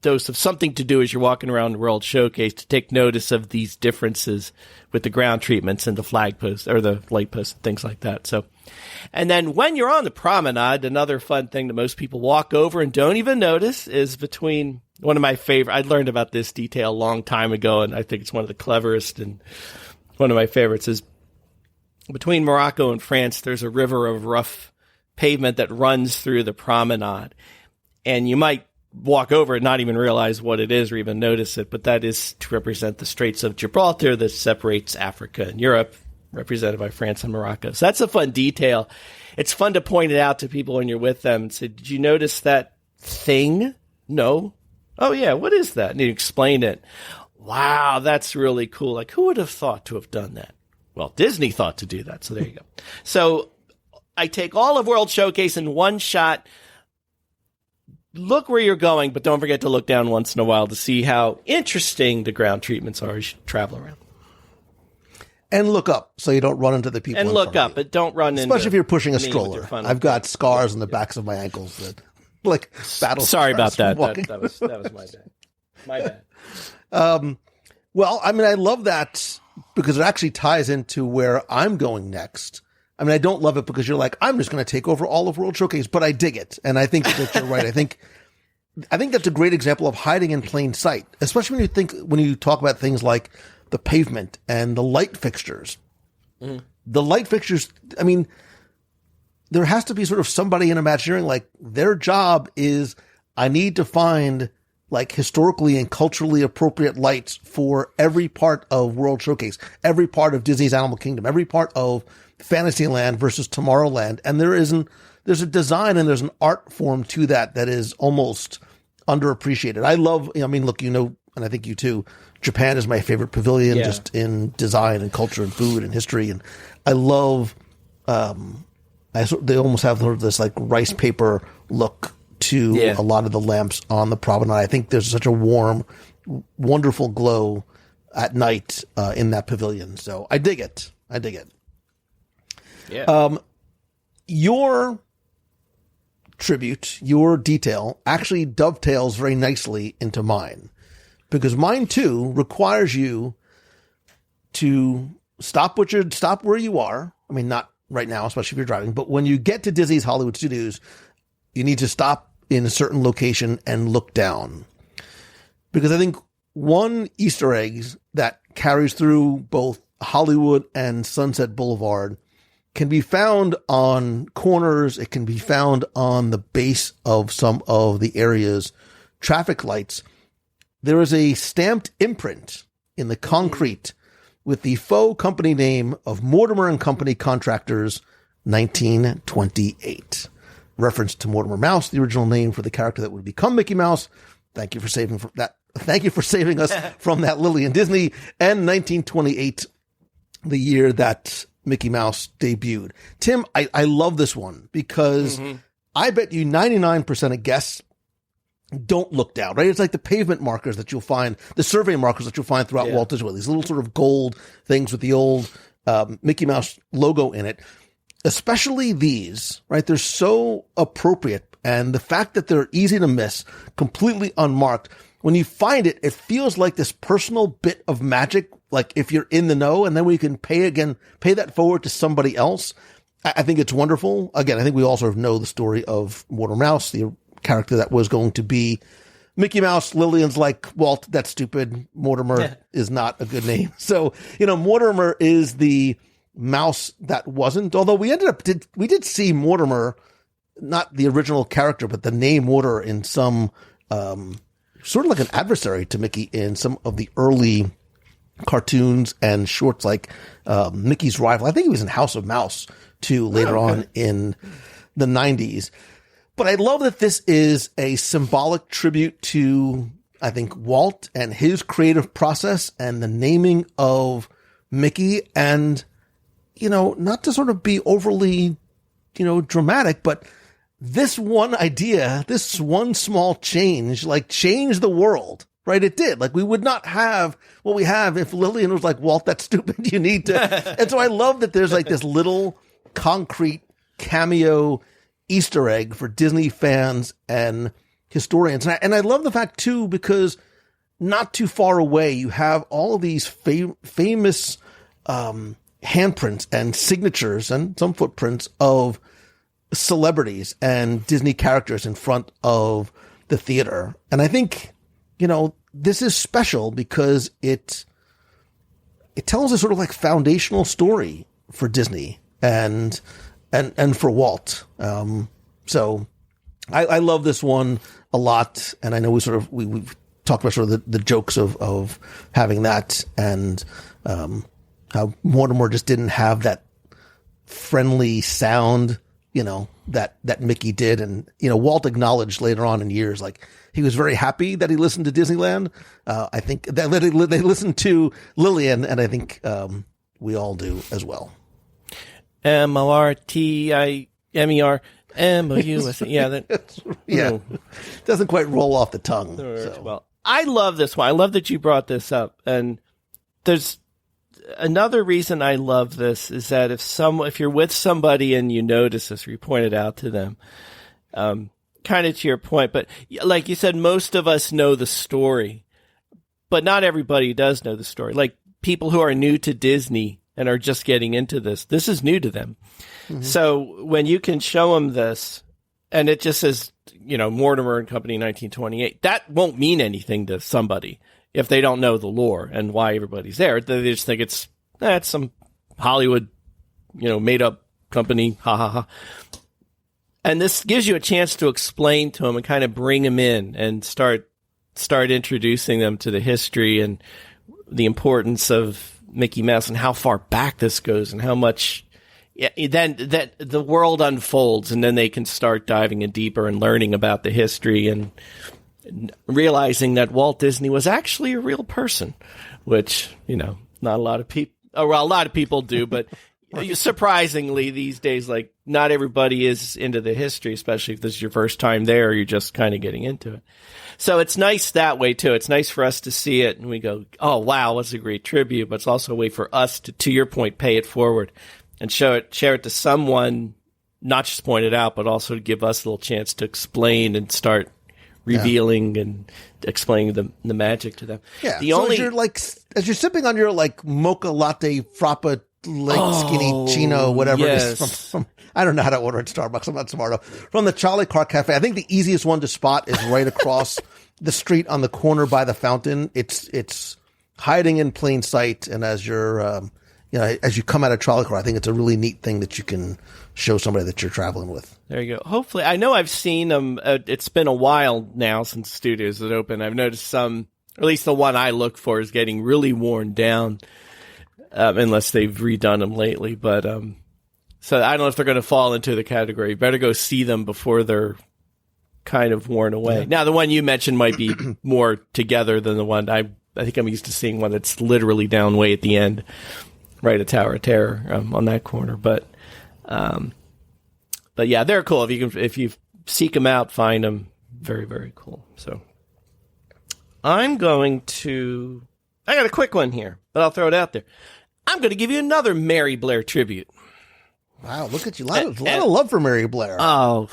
dose of something to do as you're walking around the World Showcase, to take notice of these differences with the ground treatments and the flag posts or the light posts and things like that. So, and then when you're on the promenade, another fun thing that most people walk over and don't even notice is between one of my favorite, I learned about this detail a long time ago, and I think it's one of the cleverest and one of my favorites, is between Morocco and France, there's a river of rough pavement that runs through the promenade. And you might walk over and not even realize what it is or even notice it, but that is to represent the Straits of Gibraltar that separates Africa and Europe, represented by France and Morocco. So that's a fun detail. It's fun to point it out to people when you're with them and say, did you notice that thing? No. Oh yeah, what is that? And you explain it. Wow, that's really cool. Like, who would have thought to have done that? Well, Disney thought to do that, so there you go. So I take all of World Showcase in one shot. Look where you're going, but don't forget to look down once in a while to see how interesting the ground treatments are as you travel around. And look up so you don't run into the people. And look up, but don't run into. Especially if you're pushing a stroller. I've got scars on the backs of my ankles that, like, battle. Sorry about that. That was my bad. My bad. Well, I mean, I love that because it actually ties into where I'm going next. I mean, I don't love it because you're like, I'm just going to take over all of World Showcase, but I dig it. And I think that you're right. I think that's a great example of hiding in plain sight, especially when you talk about things like the pavement and the light fixtures. Mm. The light fixtures, I mean, there has to be sort of somebody in Imagineering, like, their job is, I need to find like historically and culturally appropriate lights for every part of World Showcase, every part of Disney's Animal Kingdom, every part of Fantasyland versus Tomorrowland. And there's a design and there's an art form to that is almost underappreciated. I love, I mean, look, and I think you too, Japan is my favorite pavilion, just in design and culture and food and history. And I love, they almost have sort of this like rice paper look to a lot of the lamps on the promenade. I think there's such a warm, wonderful glow at night in that pavilion. So I dig it. Yeah. Your tribute, your detail actually dovetails very nicely into mine, because mine too requires you to stop where you are. I mean, not right now, especially if you're driving, but when you get to Disney's Hollywood Studios, you need to stop in a certain location and look down, because I think one Easter egg that carries through both Hollywood and Sunset Boulevard can be found on corners. It can be found on the base of some of the area's traffic lights. There is a stamped imprint in the concrete with the faux company name of Mortimer and Company Contractors, 1928. Reference to Mortimer Mouse, the original name for the character that would become Mickey Mouse. Thank you for saving that. Thank you for saving us from that, Lillian Disney. And 1928, the year that Mickey Mouse debuted. Tim, I love this one because I bet you 99% of guests don't look down, right? It's like the pavement markers that you'll find, the survey markers that you'll find throughout Walt Disney World, these little sort of gold things with the old Mickey Mouse logo in it. Especially these, right? They're so appropriate. And the fact that they're easy to miss, completely unmarked, when you find it, it feels like this personal bit of magic. Like if you're in the know, and then we can pay that forward to somebody else. I think it's wonderful. Again, I think we all sort of know the story of Mortimer Mouse, the character that was going to be Mickey Mouse. Lillian's like, Walt, that's stupid. Mortimer is not a good name. So, Mortimer is the mouse that wasn't, although we did see Mortimer, not the original character, but the name Mortimer in some, sort of like an adversary to Mickey in some of the early cartoons and shorts, like Mickey's rival. I think he was in House of Mouse too, later on in the 90s. But I love that this is a symbolic tribute to, I think, Walt and his creative process and the naming of Mickey. And, not to sort of be overly, dramatic, but this one idea, this one small change, like changed the world, right? It did. Like we would not have what we have if Lillian was like, Walt, that's stupid. You need to. And so I love that there's like this little concrete cameo Easter egg for Disney fans and historians. And I love the fact too, because not too far away, you have all of these famous, handprints and signatures and some footprints of celebrities and Disney characters in front of the theater. And I think, this is special because it tells a sort of like foundational story for Disney and for Walt. So I love this one a lot. And I know we've talked about sort of the jokes of having that and, how Mortimer just didn't have that friendly sound, that Mickey did. And, Walt acknowledged later on in years, like he was very happy that he listened to Disneyland. I think that they listened to Lillian, and I think, we all do as well. MORTIMER Yeah. Doesn't quite roll off the tongue. So. Well, I love this one. I love that you brought this up. And there's another reason I love this is that if you're with somebody and you notice this, or you point it out to them, kind of to your point, but like you said, most of us know the story, but not everybody does know the story. Like people who are new to Disney and are just getting into this is new to them. Mm-hmm. So when you can show them this and it just says, Mortimer and Company 1928, that won't mean anything to somebody if they don't know the lore and why everybody's there. They just think it's some Hollywood, made up company. Ha ha ha. And this gives you a chance to explain to them and kind of bring them in and start introducing them to the history and the importance of Mickey Mouse and how far back this goes and how much then that the world unfolds, and then they can start diving in deeper and learning about the history and realizing that Walt Disney was actually a real person, which, not a lot of people, well, a lot of people do, but surprisingly these days, like not everybody is into the history, especially if this is your first time there, or you're just kind of getting into it. So it's nice that way too. It's nice for us to see it and we go, oh wow, that's a great tribute, but it's also a way for us to your point, pay it forward and share it to someone, not just point it out, but also to give us a little chance to explain and start revealing and explaining the magic to them. Yeah. As you're sipping on your like mocha latte frappa skinny chino, whatever it is from I don't know how to order at Starbucks. I'm not smart. From the Charlie Clark Cafe. I think the easiest one to spot is right across the street on the corner by the fountain. It's hiding in plain sight. And as you're, as you come out of trolley car, I think it's a really neat thing that you can show somebody that you're traveling with. There you go. Hopefully, I know I've seen them. It's been a while now since studios have opened. I've noticed some, or at least the one I look for, is getting really worn down, unless they've redone them lately. But so I don't know if they're going to fall into the category. You better go see them before they're kind of worn away. Yeah. Now, the one you mentioned might be more together than the one I think I'm used to seeing one that's literally down way at the end, right at Tower of Terror on that corner. But yeah, they're cool. If you seek them out, find them. Very, very cool. So I got a quick one here, but I'll throw it out there. I'm going to give you another Mary Blair tribute. Wow, look at you. A lot of love for Mary Blair. Oh,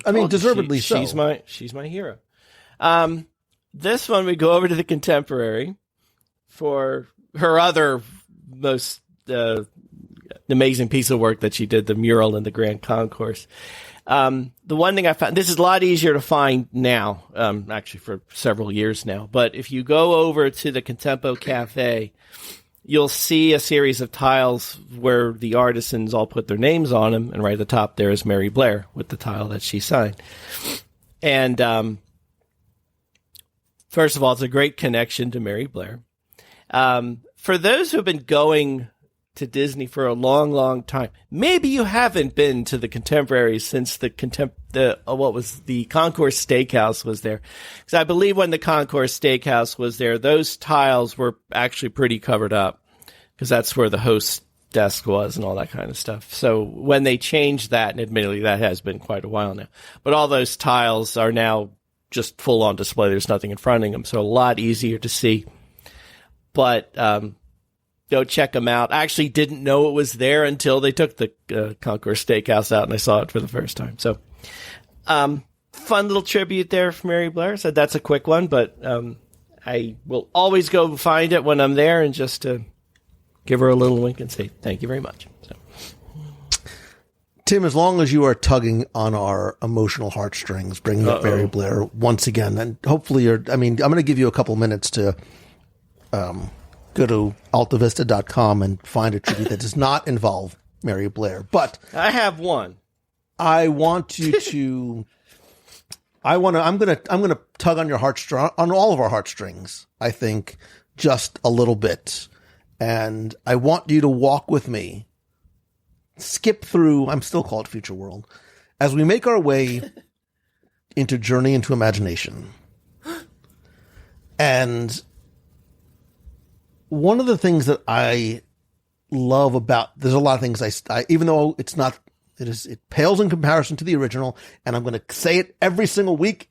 I mean, deservedly so. She's my hero. This one, we go over to the Contemporary for her other most amazing piece of work that she did, the mural in the Grand Concourse. The one thing I found, this is a lot easier to find now, actually for several years now, but if you go over to the Contempo Cafe, you'll see a series of tiles where the artisans all put their names on them, and right at the top there is Mary Blair with the tile that she signed. And first of all, it's a great connection to Mary Blair. For those who have been going to Disney for a long, long time, maybe you haven't been to the Contemporary since the Concourse Steakhouse was there. Because I believe when the Concourse Steakhouse was there, those tiles were actually pretty covered up, because that's where the host desk was and all that kind of stuff. So when they changed that, and admittedly that has been quite a while now, but all those tiles are now just full on display. There's nothing in front of them, so a lot easier to see. But go check them out. I actually didn't know it was there until they took the Concourse Steakhouse out and I saw it for the first time. So fun little tribute there from Mary Blair. So that's a quick one, but I will always go find it when I'm there and just give her a little wink and say thank you very much. So. Tim, as long as you are tugging on our emotional heartstrings, bringing up Mary Blair once again, and hopefully I'm going to give you a couple minutes to go to altavista.com and find a tribute that does not involve Mary Blair. But I have one. I want you to. I'm gonna tug on your on all of our heartstrings. I think just a little bit, and I want you to walk with me. Skip through. I'm still called Future World as we make our way into Journey into Imagination, and. One of the things that I love about, there's a lot of things I even though it pales in comparison to the original, and I'm going to say it every single week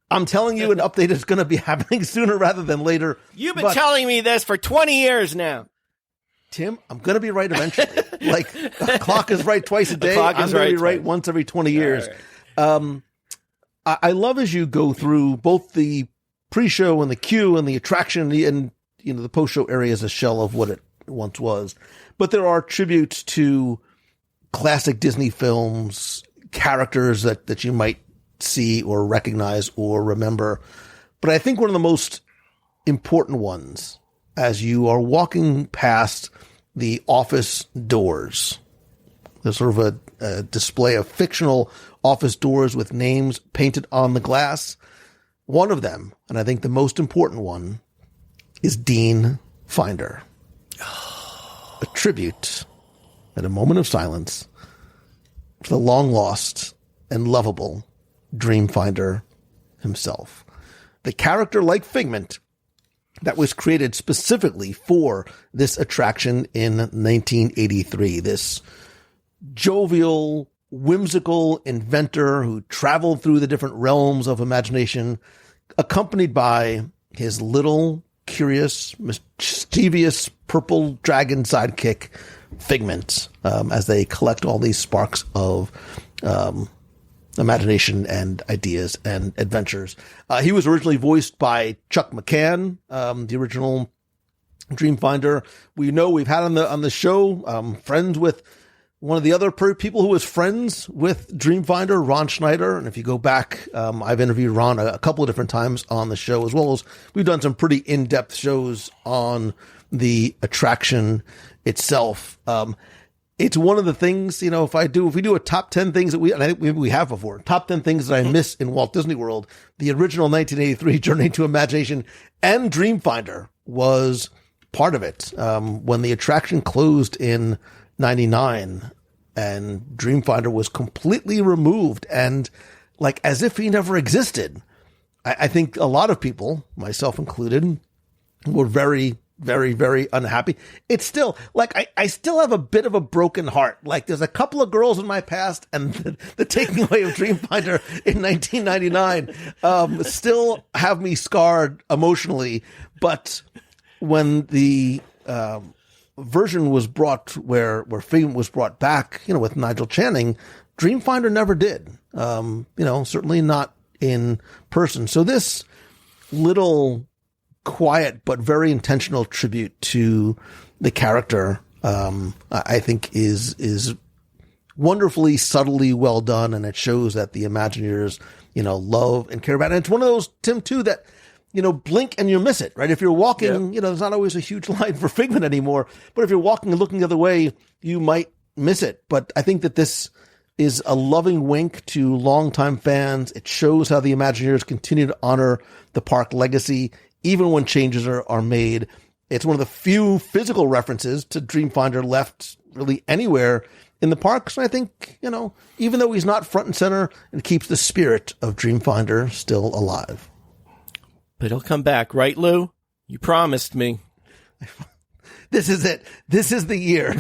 I'm telling you an update is going to be happening sooner rather than later. You've been telling me this for 20 years now. Tim, I'm going to be right eventually. Like, the clock is right twice a day. I'm going to be right once every 20 years. Right. I love as you go through both the pre-show and the queue and the attraction and the post-show area is a shell of what it once was. But there are tributes to classic Disney films, characters that you might see or recognize or remember. But I think one of the most important ones, as you are walking past the office doors, there's sort of a display of fictional office doors with names painted on the glass. One of them, and I think the most important one, is Dreamfinder. A tribute at a moment of silence to the long-lost and lovable Dreamfinder himself. The character like Figment that was created specifically for this attraction in 1983. This jovial, whimsical inventor who traveled through the different realms of imagination, accompanied by his little, curious, mischievous purple dragon sidekick, Figment, as they collect all these sparks of imagination and ideas and adventures. He was originally voiced by Chuck McCann, the original Dreamfinder. We know we've had on the show, friends with one of the other people who was friends with Dreamfinder, Ron Schneider. And if you go back, I've interviewed Ron a couple of different times on the show, as well as we've done some pretty in-depth shows on the attraction itself. It's one of the things, you know, if we do a top 10 things that and I think we have before, top 10 things that I miss in Walt Disney World, the original 1983 Journey to Imagination and Dreamfinder was part of it. When the attraction closed in 99 and Dreamfinder was completely removed and like as if he never existed, I think a lot of people, myself included, were very, very, very unhappy. It's still like I still have a bit of a broken heart. Like there's a couple of girls in my past, and the taking away of Dreamfinder in 1999 still have me scarred emotionally. But when the version was brought where Figment was brought back, you know, with Nigel Channing, Dreamfinder never did. You know, certainly not in person. So this little quiet but very intentional tribute to the character, I think is wonderfully subtly well done, and it shows that the Imagineers, you know, love and care about it. And it's one of those, Tim, too, that, you know, blink and you miss it, right? If you're walking, you know, there's not always a huge line for Figment anymore, but if you're walking and looking the other way, you might miss it. But I think that this is a loving wink to longtime fans. It shows how the Imagineers continue to honor the park legacy, even when changes are made. It's one of the few physical references to Dreamfinder left really anywhere in the parks. And I think, you know, even though he's not front and center, it keeps the spirit of Dreamfinder still alive. But he'll come back, right, Lou? You promised me. This is it. This is the year.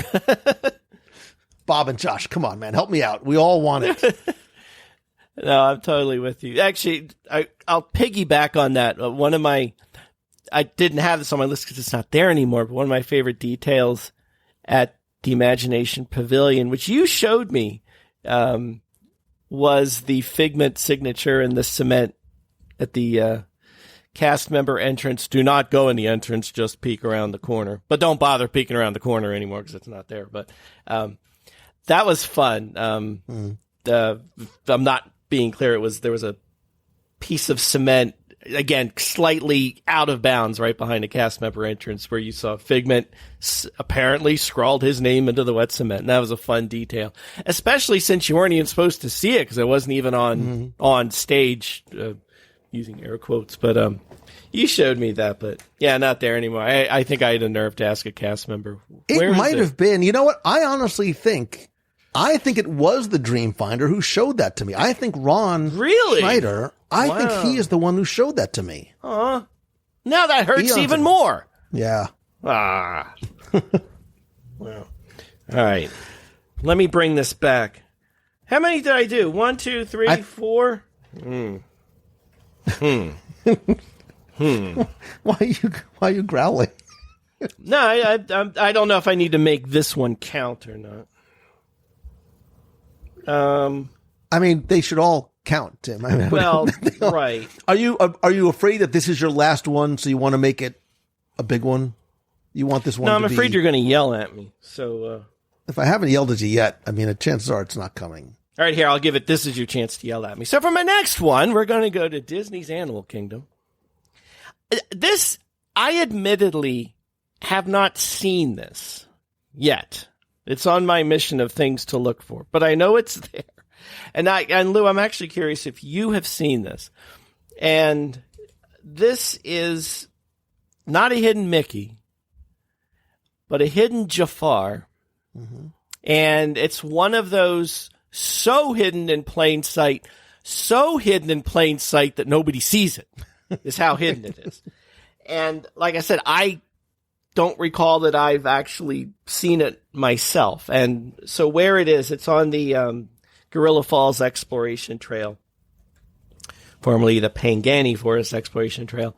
Bob and Josh, come on, man. Help me out. We all want it. No, I'm totally with you. Actually, I'll piggyback on that. I didn't have this on my list because it's not there anymore, but one of my favorite details at the Imagination Pavilion, which you showed me, was the Figment signature and the cement at the cast member entrance. Do not go in the entrance, just peek around the corner. But don't bother peeking around the corner anymore because it's not there. But that was fun. I'm not being clear. There was a piece of cement, again, slightly out of bounds right behind the cast member entrance where you saw Figment apparently scrawled his name into the wet cement. And that was a fun detail, especially since you weren't even supposed to see it because it wasn't even on stage, using air quotes. But you showed me that, but yeah, not there anymore. I think I had a nerve to ask a cast member. It might have been. You know what? I honestly think it was the Dreamfinder who showed that to me. I think Ron Schneider, I think he is the one who showed that to me. Now that hurts even more. Yeah. Well. All right. Let me bring this back. How many did I do? 1, 2, 3, 4? Why are you growling? No, I don't know if I need to make this one count or not. I mean, they should all count, Tim. I mean, well, right. Are you afraid that this is your last one, so you want to make it a big one? You want this one? No, I'm afraid you're going to yell at me. So, if I haven't yelled at you yet, I mean, chances are it's not coming. All right, here, I'll give it. This is your chance to yell at me. So, for my next one, we're going to go to Disney's Animal Kingdom. This, I admittedly have not seen this yet. It's on my mission of things to look for, but I know it's there. And Lou, I'm actually curious if you have seen this. And this is not a hidden Mickey, but a hidden Jafar. Mm-hmm. And it's one of those so hidden in plain sight that nobody sees it, is how hidden it is. And like I said, I don't recall that I've actually seen it myself. And so where it is, it's on the Gorilla Falls Exploration Trail, formerly the Pangani Forest Exploration Trail.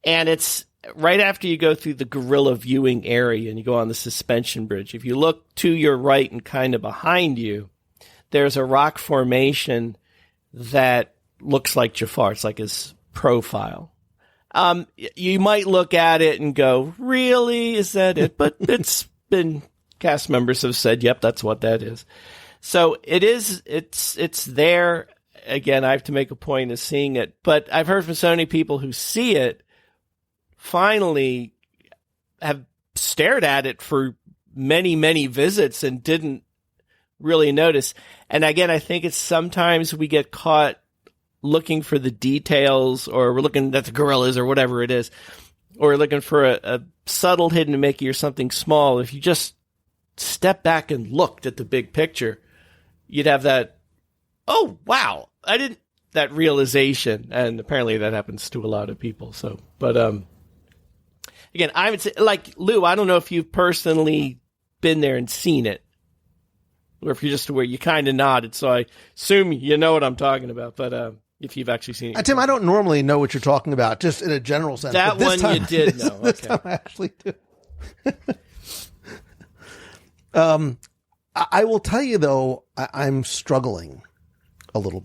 And it's right after you go through the gorilla viewing area and you go on the suspension bridge. If you look to your right and kind of behind you, there's a rock formation that looks like Jafar. It's like his profile. You might look at it and go, really? Is that it? But it's been, cast members have said, yep, that's what that is. So it's there. Again, I have to make a point of seeing it, but I've heard from so many people who see it finally have stared at it for many, many visits and didn't really notice. And again, I think it's sometimes we get caught looking for the details, or we're looking at the gorillas or whatever it is, or we're looking for a subtle hidden Mickey or something small. If you just step back and looked at the big picture, you'd have that, oh, wow, that realization. And apparently that happens to a lot of people. So, but, again, I would say, like, Lou, I don't know if you've personally been there and seen it, or if you're just aware. You kind of nodded, so I assume you know what I'm talking about. But if you've actually seen it, Tim, I don't normally know what you're talking about, just in a general sense. That one you did know. Okay. This time I actually do. I will tell you though, I'm struggling a lot of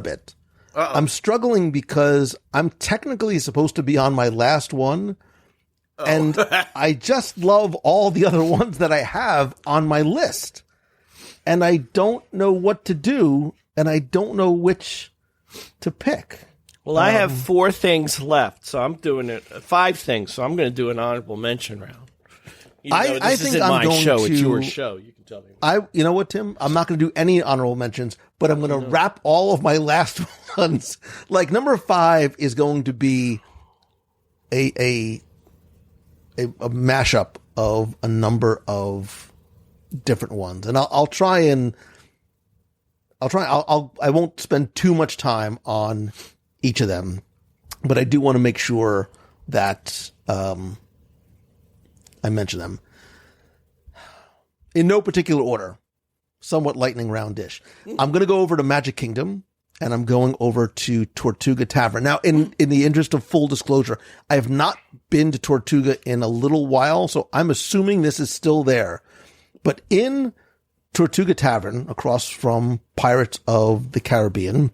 bit. Uh-oh. I'm struggling because I'm technically supposed to be on my last one. And I just love all the other ones that I have on my list. And I don't know what to do, and I don't know which to pick. Well, I have 4 things left, so I'm doing it. 5 things, so I'm going to do an honorable mention round. I think I'm going show. to. It's your show. You can tell me. You know what, Tim? I'm not going to do any honorable mentions, but I'm going to wrap all of my last ones. Like number 5 is going to be a mashup of a number of different ones, and I won't spend too much time on each of them, but I do want to make sure that I mention them in no particular order, somewhat lightning round dish. I'm going to go over to Magic Kingdom, and I'm going over to Tortuga Tavern. Now, in the interest of full disclosure, I have not been to Tortuga in a little while, so I'm assuming this is still there. But in Tortuga Tavern, across from Pirates of the Caribbean,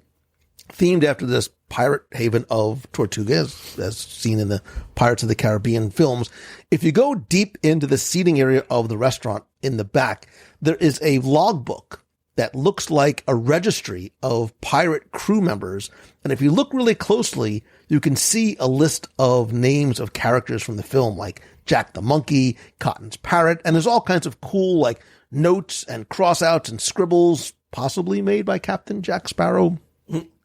themed after this pirate haven of Tortuga, as seen in the Pirates of the Caribbean films, if you go deep into the seating area of the restaurant in the back, there is a logbook that looks like a registry of pirate crew members. And if you look really closely, you can see a list of names of characters from the film, like Jack the Monkey, Cotton's Parrot, and there's all kinds of cool, like, notes and crossouts and scribbles, possibly made by Captain Jack Sparrow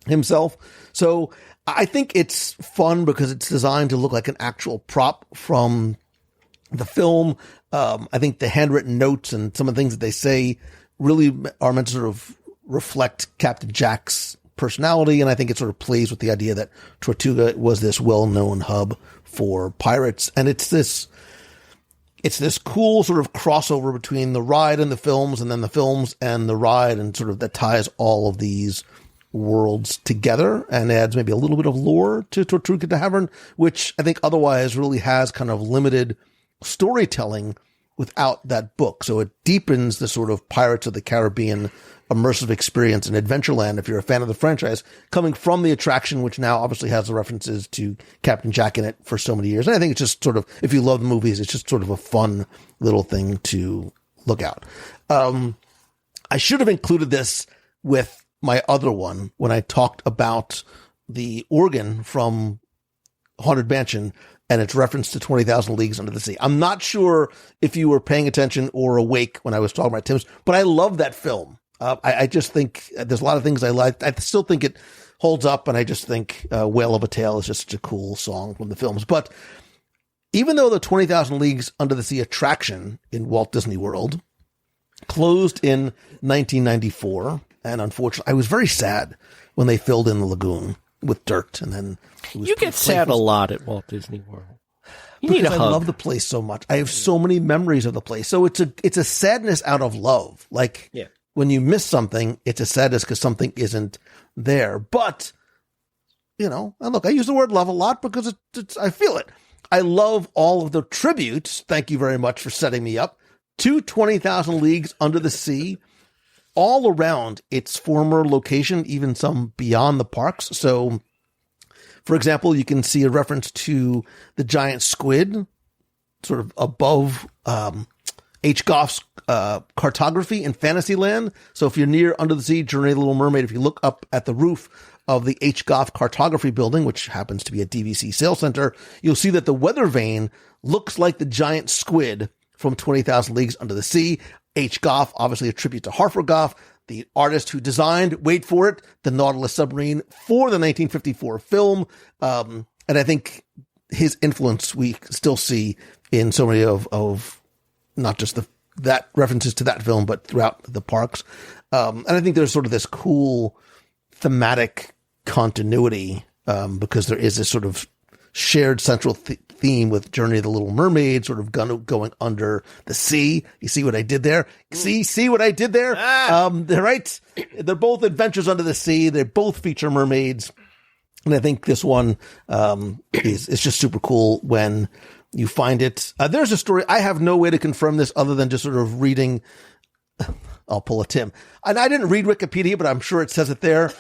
himself. So I think it's fun because it's designed to look like an actual prop from the film. I think the handwritten notes and some of the things that they say really are meant to sort of reflect Captain Jack's personality. And I think it sort of plays with the idea that Tortuga was this well-known hub for pirates. And it's this cool sort of crossover between the ride and the films, and then the films and the ride, and sort of that ties all of these worlds together and adds maybe a little bit of lore to Tortuga Tavern, which I think otherwise really has kind of limited storytelling without that book. So it deepens the sort of Pirates of the Caribbean immersive experience in Adventureland, if you're a fan of the franchise, coming from the attraction, which now obviously has the references to Captain Jack in it for so many years. And I think it's just sort of, if you love the movies, it's just sort of a fun little thing to look out. I should have included this with my other one when I talked about the organ from Haunted Mansion and its reference to 20,000 Leagues Under the Sea. I'm not sure if you were paying attention or awake when I was talking about Tim's, but I love that film. I just think there's a lot of things I like. I still think it holds up, and I just think Whale of a Tale is just such a cool song from the films. But even though the 20,000 Leagues Under the Sea attraction in Walt Disney World closed in 1994, and unfortunately, I was very sad when they filled in the lagoon with dirt, and then you get sad a lot at Walt Disney World. You need a hug. I love the place so much. I have so many memories of the place. So it's a sadness out of love. Like, yeah. When you miss something, it's a sadness because something isn't there. But, and look, I use the word love a lot because I feel it. I love all of the tributes. Thank you very much for setting me up to 20,000 Leagues Under the Sea, all around its former location, even some beyond the parks. So, for example, you can see a reference to the giant squid sort of above H. Goff's cartography in Fantasyland. So if you're near Under the Sea, Journey of the Little Mermaid, if you look up at the roof of the H. Goff cartography building, which happens to be a DVC sales center, you'll see that the weather vane looks like the giant squid from 20,000 Leagues Under the Sea. H. Goff, obviously a tribute to Harper Goff, the artist who designed, wait for it, the Nautilus submarine for the 1954 film. And I think his influence we still see in so many of not just that references to that film, but throughout the parks. And I think there's sort of this cool thematic continuity, because there is this sort of shared central theme with Journey of the Little Mermaid, sort of going under the sea. You see what I did there? See what I did there? They're right. They're both adventures under the sea. They both feature mermaids. And I think this one is just super cool when you find it. There's a story. I have no way to confirm this other than just sort of reading. I'll pull a Tim. And I didn't read Wikipedia, but I'm sure it says it there.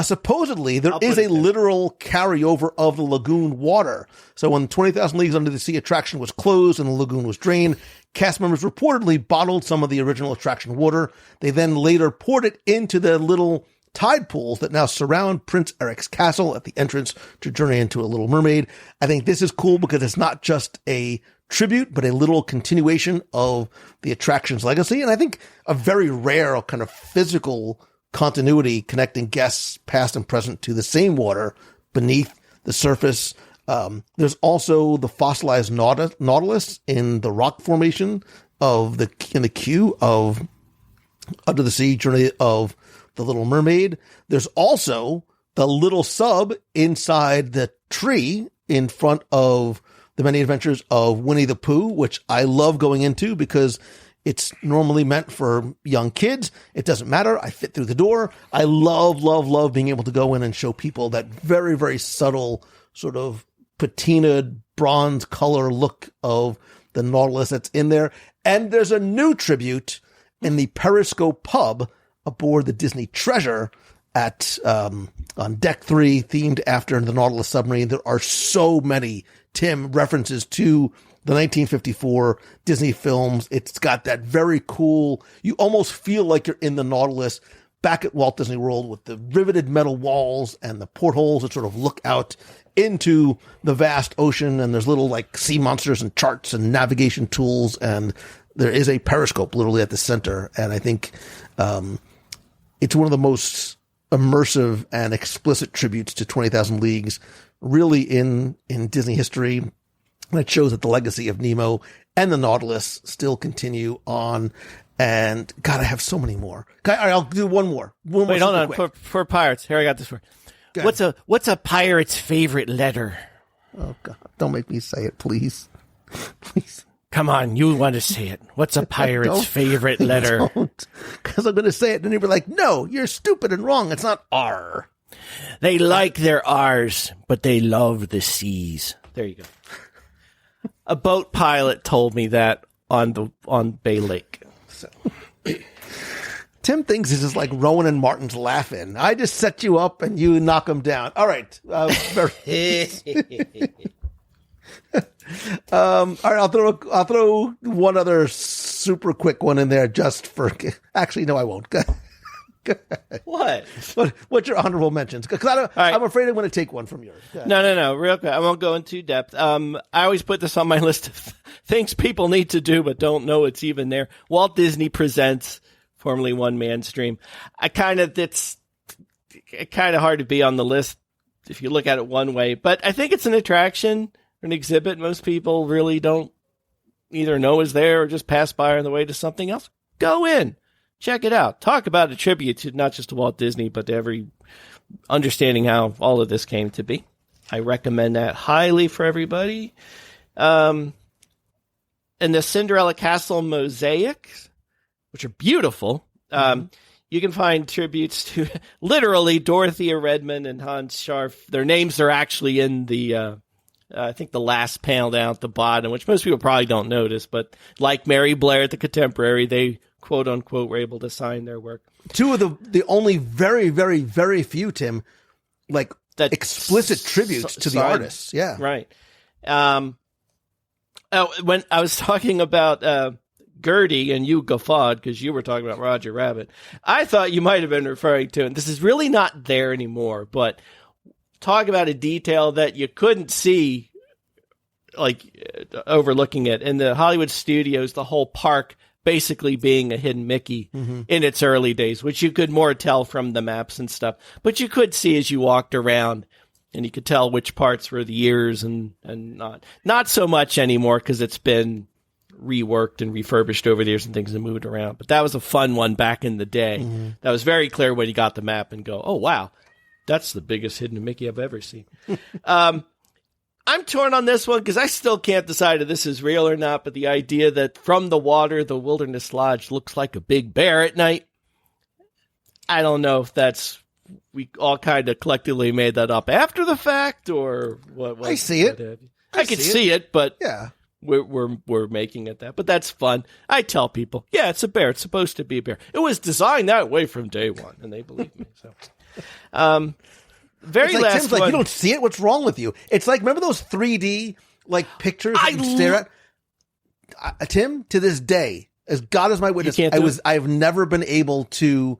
Supposedly, there is a literal carryover of the lagoon water. So when 20,000 Leagues Under the Sea attraction was closed and the lagoon was drained, cast members reportedly bottled some of the original attraction water. They then later poured it into the little tide pools that now surround Prince Eric's castle at the entrance to Journey into a Little Mermaid. I think this is cool because it's not just a tribute, but a little continuation of the attraction's legacy. And I think a very rare kind of physical continuity connecting guests past and present to the same water beneath the surface. There's also the fossilized Nautilus in the rock formation in the queue of Under the Sea, Journey of the Little Mermaid. There's also the little sub inside the tree in front of the Many Adventures of Winnie the Pooh, which I love going into because it's normally meant for young kids. It doesn't matter. I fit through the door. I love being able to go in and show people that very, very subtle sort of patinaed bronze color look of the Nautilus that's in there. And there's a new tribute in the Periscope pub aboard the Disney Treasure at on Deck 3, themed after the Nautilus submarine. There are so many, Tim, references to the 1954 Disney films. It's got that very cool, you almost feel like you're in the Nautilus back at Walt Disney World with the riveted metal walls and the portholes that sort of look out into the vast ocean. And there's little like sea monsters and charts and navigation tools. And there is a periscope literally at the center. And I think it's one of the most immersive and explicit tributes to 20,000 Leagues really in Disney history. And it shows that the legacy of Nemo and the Nautilus still continue on. And God, I have so many more. All right, I'll do one more. Wait, hold on. For pirates, here I got this one. What's a pirate's favorite letter? Oh God, don't make me say it, please. Please. Come on, you want to say it. What's a pirate's favorite letter? Because I'm going to say it, and you'll be like, no, you're stupid and wrong. It's not R. They like their R's, but they love the C's. There you go. A boat pilot told me that on Bay Lake. So. Tim thinks this is like Rowan and Martin's laughing. I just set you up and you knock them down. All right. All right, I'll throw one other super quick one in there just for. Actually, no, I won't. What? What's your honorable mentions? Because I'm afraid I'm going to take one from yours. No. Real quick. I won't go into depth. I always put this on my list of things people need to do but don't know it's even there. Walt Disney Presents, formerly One Man's Dream. It's kind of hard to be on the list if you look at it one way, but I think it's an attraction, an exhibit most people really don't either know is there or just pass by on the way to something else. Go in, check it out. Talk about a tribute to not just to Walt Disney, but to every understanding how all of this came to be. I recommend that highly for everybody. And the Cinderella Castle mosaics, which are beautiful. You can find tributes to literally Dorothea Redmond and Hans Scharf. Their names are actually in the, I think the last panel down at the bottom, which most people probably don't notice, but like Mary Blair at the Contemporary, they quote unquote were able to sign their work. Two of the only very, very, very few, Tim, like that explicit tributes to the artists. Yeah. Right. When I was talking about, Gertie, and you guffawed because you were talking about Roger Rabbit. I thought you might have been referring to, and this is really not there anymore, but talk about a detail that you couldn't see, like overlooking it. In the Hollywood studios, the whole park basically being a hidden Mickey in its early days, which you could more tell from the maps and stuff. But you could see as you walked around, and you could tell which parts were the ears and not. Not so much anymore because it's been reworked and refurbished over the years and things and moved around. But that was a fun one back in the day. That was very clear when you got the map and go, oh, wow, that's the biggest hidden Mickey I've ever seen. I'm torn on this one because I still can't decide if this is real or not, but the idea that from the water, the Wilderness Lodge looks like a big bear at night, I don't know if that's, we all kind of collectively made that up after the fact or what. I see it. I could see it, but yeah. We're making it that, but that's fun. I tell people, yeah, it's a bear. It's supposed to be a bear. It was designed that way from day one, and they believe me. So, very it's like, last Tim's one. like, you don't see it. What's wrong with you? It's like, remember those 3D like pictures that you stare at? Tim, to this day, as God is my witness, I've never been able to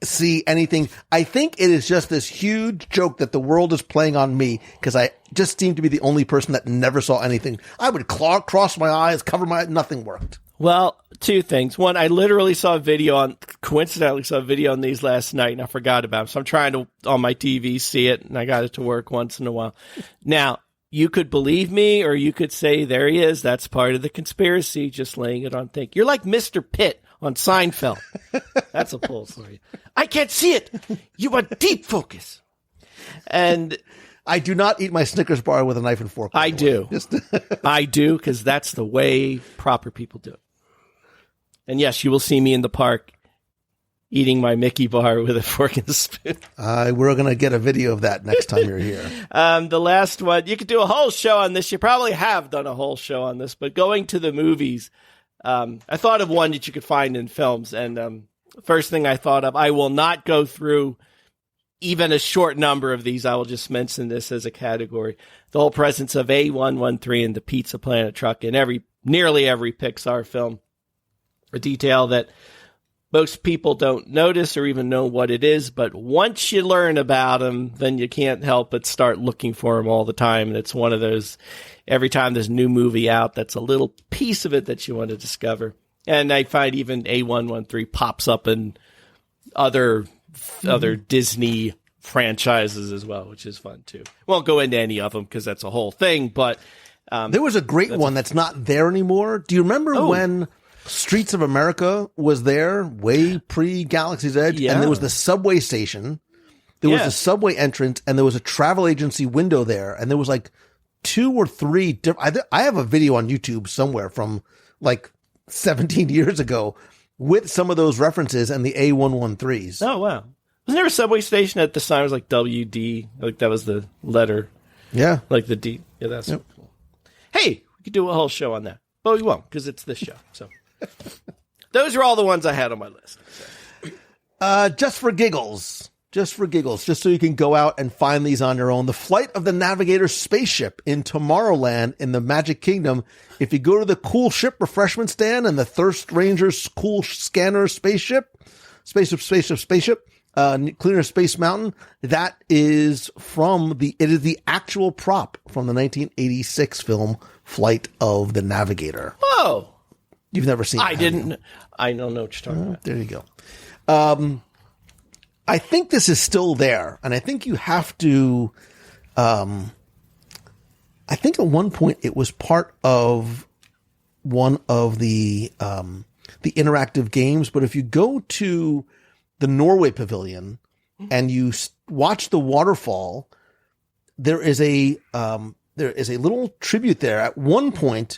see anything. I think it is just this huge joke that the world is playing on me because I just seem to be the only person that never saw anything. I would cross my eyes, cover my, nothing worked. Well, two things. One, I literally coincidentally saw a video on these last night and I forgot about it. So I'm trying to, on my TV, see it, and I got it to work once in a while. Now, you could believe me or you could say, there he is. That's part of the conspiracy, just laying it on thick. You're like Mr. Pitt on Seinfeld. That's a pull for you. I can't see it. You want deep focus. And I do not eat my Snickers bar with a knife and fork. I do. I do, because that's the way proper people do it. And yes, you will see me in the park eating my Mickey bar with a fork and spoon. We're going to get a video of that next time you're here. The last one, you could do a whole show on this. You probably have done a whole show on this, but going to the movies, I thought of one that you could find in films. And first thing I thought of, I will not go through even a short number of these. I will just mention this as a category. The whole presence of A113 and the Pizza Planet truck in nearly every Pixar film. A detail that most people don't notice or even know what it is, but once you learn about them, then you can't help but start looking for them all the time. And it's one of those, every time there's a new movie out, that's a little piece of it that you want to discover. And I find even A113 pops up in other Disney franchises as well, which is fun too. Won't go into any of them because that's a whole thing, but there was a great one that's not there anymore. Do you remember when Streets of America was there way pre-Galaxy's Edge? Yeah. And there was the subway station. There was a subway entrance, and there was a travel agency window there. And there was like 2 or 3 I have a video on YouTube somewhere from like 17 years ago with some of those references and the A113s. Oh, wow. Wasn't there a subway station at the sign? It was like WD, like that was the letter. Yeah. Like the D. Yeah, that's cool. Hey, we could do a whole show on that. But we won't, because it's this show. So those are all the ones I had on my list. Just for giggles, just so you can go out and find these on your own. The Flight of the Navigator spaceship in Tomorrowland in the Magic Kingdom. If you go to the Cool Ship refreshment stand and the Thirst Ranger's Cool Scanner spaceship, Cleaner Space Mountain, that is it is the actual prop from the 1986 film Flight of the Navigator. Oh, you've never seen it? I didn't. I don't know what you're talking about. There you go. I think this is still there, and I think you have to. I think at one point it was part of one of the interactive games. But if you go to the Norway Pavilion and you watch the waterfall, there is a little tribute there. At one point,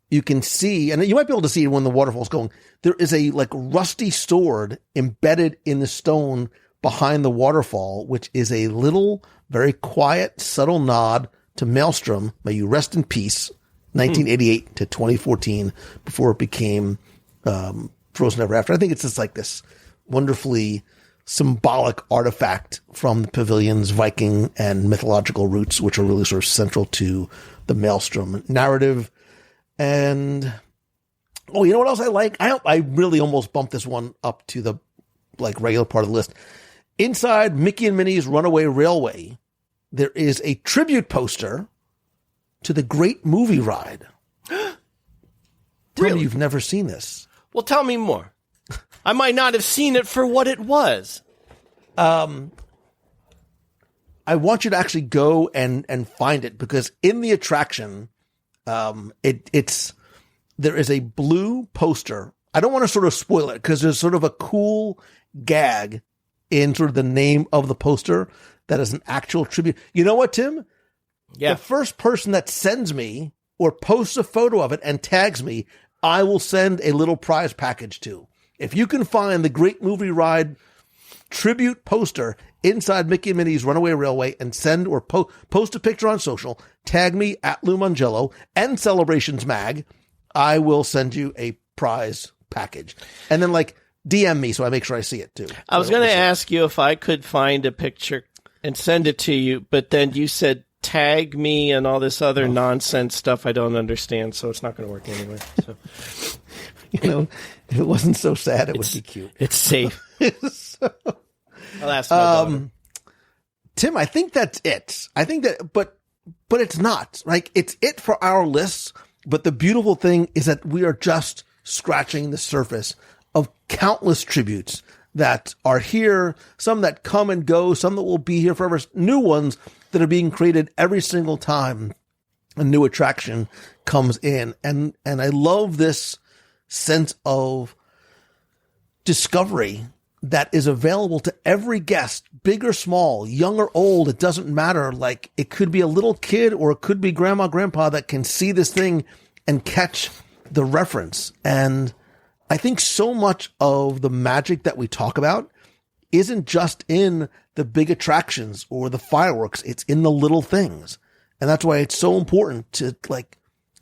you can see, and you might be able to see it when the waterfall's going, there is a like rusty sword embedded in the stone behind the waterfall, which is a little, very quiet, subtle nod to Maelstrom. May you rest in peace. 1988 to 2014, before it became Frozen Ever After. I think it's just like this wonderfully symbolic artifact from the pavilion's Viking and mythological roots, which are really sort of central to the Maelstrom narrative. And Oh, you know what else I like? I really almost bumped this one up to the regular part of the list. Inside Mickey and Minnie's Runaway Railway, there is a tribute poster to the Great Movie Ride. Really? You've never seen this? Well, tell me more. I might not have seen it for what it was. I want you to actually go and find it, because in the attraction, there is a blue poster. I don't want to sort of spoil it, because there's sort of a cool gag in sort of the name of the poster that is an actual tribute. You know what, Tim? Yeah. The first person that sends me or posts a photo of it and tags me, I will send a little prize package to. If you can find the Great Movie Ride tribute poster inside Mickey and Minnie's Runaway Railway and send or post a picture on social, tag me at Lou Mangello and Celebrations Mag, I will send you a prize package. And then DM me so I make sure I see it too. I was going to ask you if I could find a picture and send it to you, but then you said tag me and all this other nonsense stuff I don't understand, so it's not going to work anyway. So, if it wasn't so sad, it would be cute. It's safe. I'll ask my daughter. Tim, I think that's it. I think that, but it's not. It's it for our lists. But the beautiful thing is that we are just scratching the surface of countless tributes that are here, some that come and go, some that will be here forever, new ones that are being created every single time a new attraction comes in. And I love this sense of discovery that is available to every guest, big or small, young or old. It doesn't matter. It could be a little kid or it could be grandma, grandpa that can see this thing and catch the reference. And I think so much of the magic that we talk about isn't just in the big attractions or the fireworks. It's in the little things. And that's why it's so important to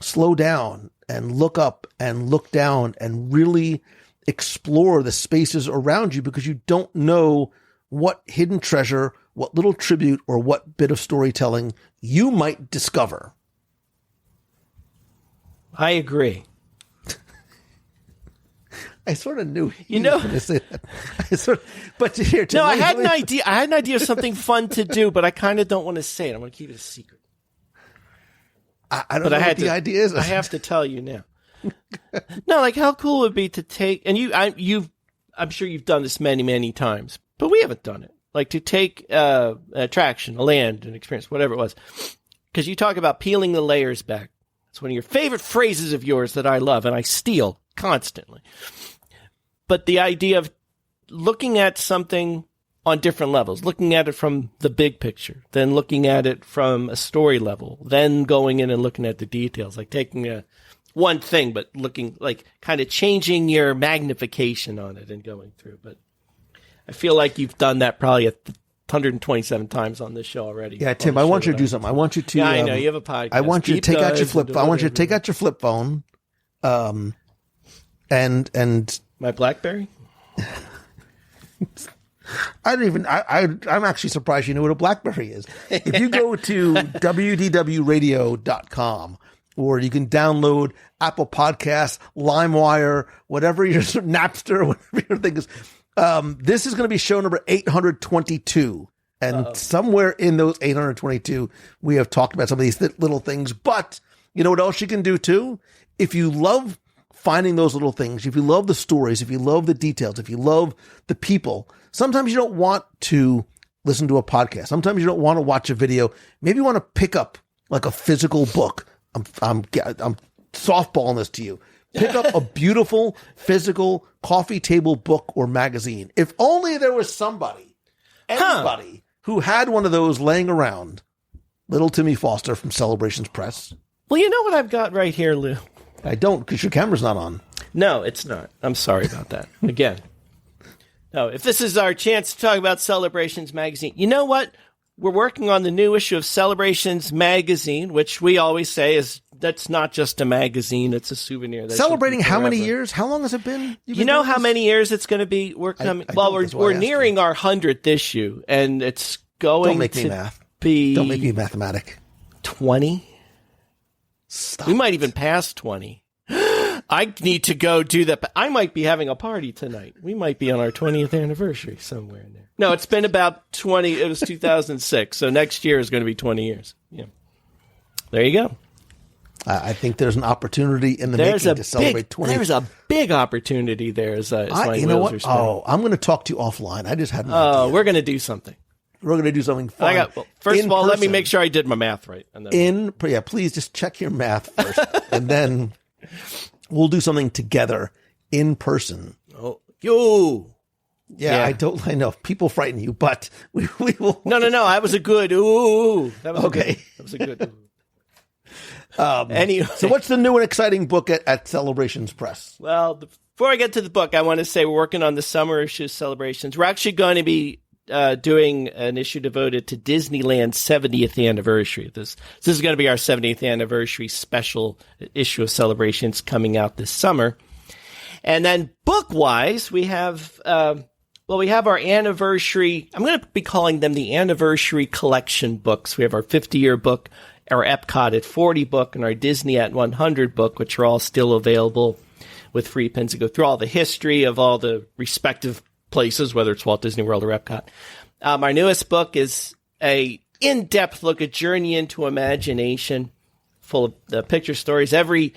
slow down and look up and look down and really explore the spaces around you, because you don't know what hidden treasure, what little tribute, or what bit of storytelling you might discover. I agree. I sort of knew you know. But here, no, I had an idea. I had an idea of something fun to do, but I kind of don't want to say it. I'm going to keep it a secret. I don't know what the idea is. I have to tell you now. No, how cool it would be to take, and I'm sure you've done this many, many times, but we haven't done it. To take an attraction, a land, an experience, whatever it was, because you talk about peeling the layers back. It's one of your favorite phrases of yours that I love, and I steal constantly. But the idea of looking at something on different levels, looking at it from the big picture, then looking at it from a story level, then going in and looking at the details, taking one thing, but looking kind of changing your magnification on it and going through. But I feel like you've done that probably 127 times on this show already. Yeah, Tim, I want you to do something. I want you to. Yeah, I know you have a podcast. I want you to take out your flip. I want you to take out your flip phone. And my BlackBerry. I don't even. I'm actually surprised you know what a BlackBerry is. If you go to WDWRadio.com, or you can download Apple Podcasts, LimeWire, whatever your Napster, whatever your thing is. This is going to be show number 822. And somewhere in those 822, we have talked about some of these little things. But you know what else you can do too? If you love finding those little things, if you love the stories, if you love the details, if you love the people, sometimes you don't want to listen to a podcast. Sometimes you don't want to watch a video. Maybe you want to pick up a physical book. I'm softballing this to you. Pick up a beautiful physical coffee table book or magazine. If only there was anybody who had one of those laying around. Little Timmy Foster from Celebrations Press. Well, you know what I've got right here, Lou? I don't, because your camera's not on. No, it's not. I'm sorry about that. Again. No, if this is our chance to talk about Celebrations Magazine, you know what? We're working on the new issue of Celebrations Magazine, which we always say that's not just a magazine, it's a souvenir. Celebrating how many years? How long has it been? You know how many years it's going to be? We're coming. We're nearing our 100th issue, and it's going be. Don't make me mathematic. 20. Stop. We might even pass 20. I need to go do that. I might be having a party tonight. We might be on our 20th anniversary somewhere in there. No, it's been about 20. It was 2006. So next year is going to be 20 years. Yeah. There you go. I think there's an opportunity in the making to celebrate 20. There's a big opportunity there. You know what? Oh, I'm going to talk to you offline. I just had an idea. We're going to do something. We're going to do something fun. First of all, let me make sure I did my math right. And then please just check your math first. And then we'll do something together in person. Oh, yo. Yeah, I know. People frighten you, but we will. No. I was a good ooh. That was okay. That was a good ooh. Anyway. So what's the new and exciting book at Celebrations Press? Well, before I get to the book, I want to say we're working on the summer issue Celebrations. We're actually going to be doing an issue devoted to Disneyland's 70th anniversary. This is going to be our 70th anniversary special issue of Celebrations coming out this summer. And then book-wise, we have our anniversary. I'm going to be calling them the anniversary collection books. We have our 50-year book, our Epcot at 40 book, and our Disney at 100 book, which are all still available with free pins to go through all the history of all the respective places, whether it's Walt Disney World or Epcot. Our newest book is a in-depth look at Journey into Imagination, full of the picture stories. Every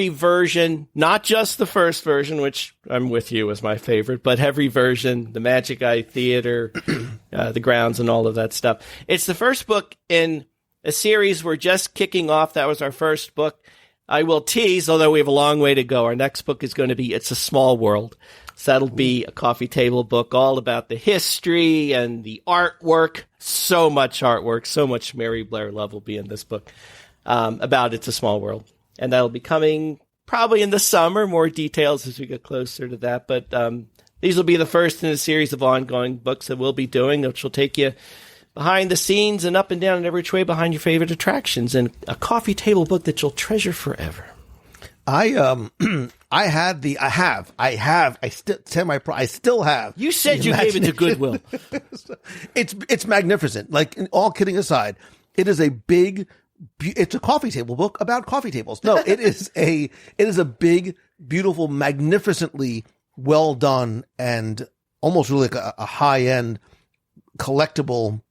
version, not just the first version, which I'm with you as my favorite, but every version, the Magic Eye Theater, the grounds, and all of that stuff. It's the first book in a series we're just kicking off. That was our first book. I will tease, although we have a long way to go. Our next book is going to be It's a Small World. So that'll be a coffee table book all about the history and the artwork. So much artwork, so much Mary Blair love will be in this book about It's a Small World. And that'll be coming probably in the summer. More details as we get closer to that. But these will be the first in a series of ongoing books that we'll be doing, which will take you behind the scenes and up and down and every which way behind your favorite attractions, and a coffee table book that you'll treasure forever. I still have. You said you gave it to Goodwill. It's magnificent. Like, all kidding aside, it's a coffee table book about coffee tables. No, it is a big, beautiful, magnificently well done, and almost really like a high end collectible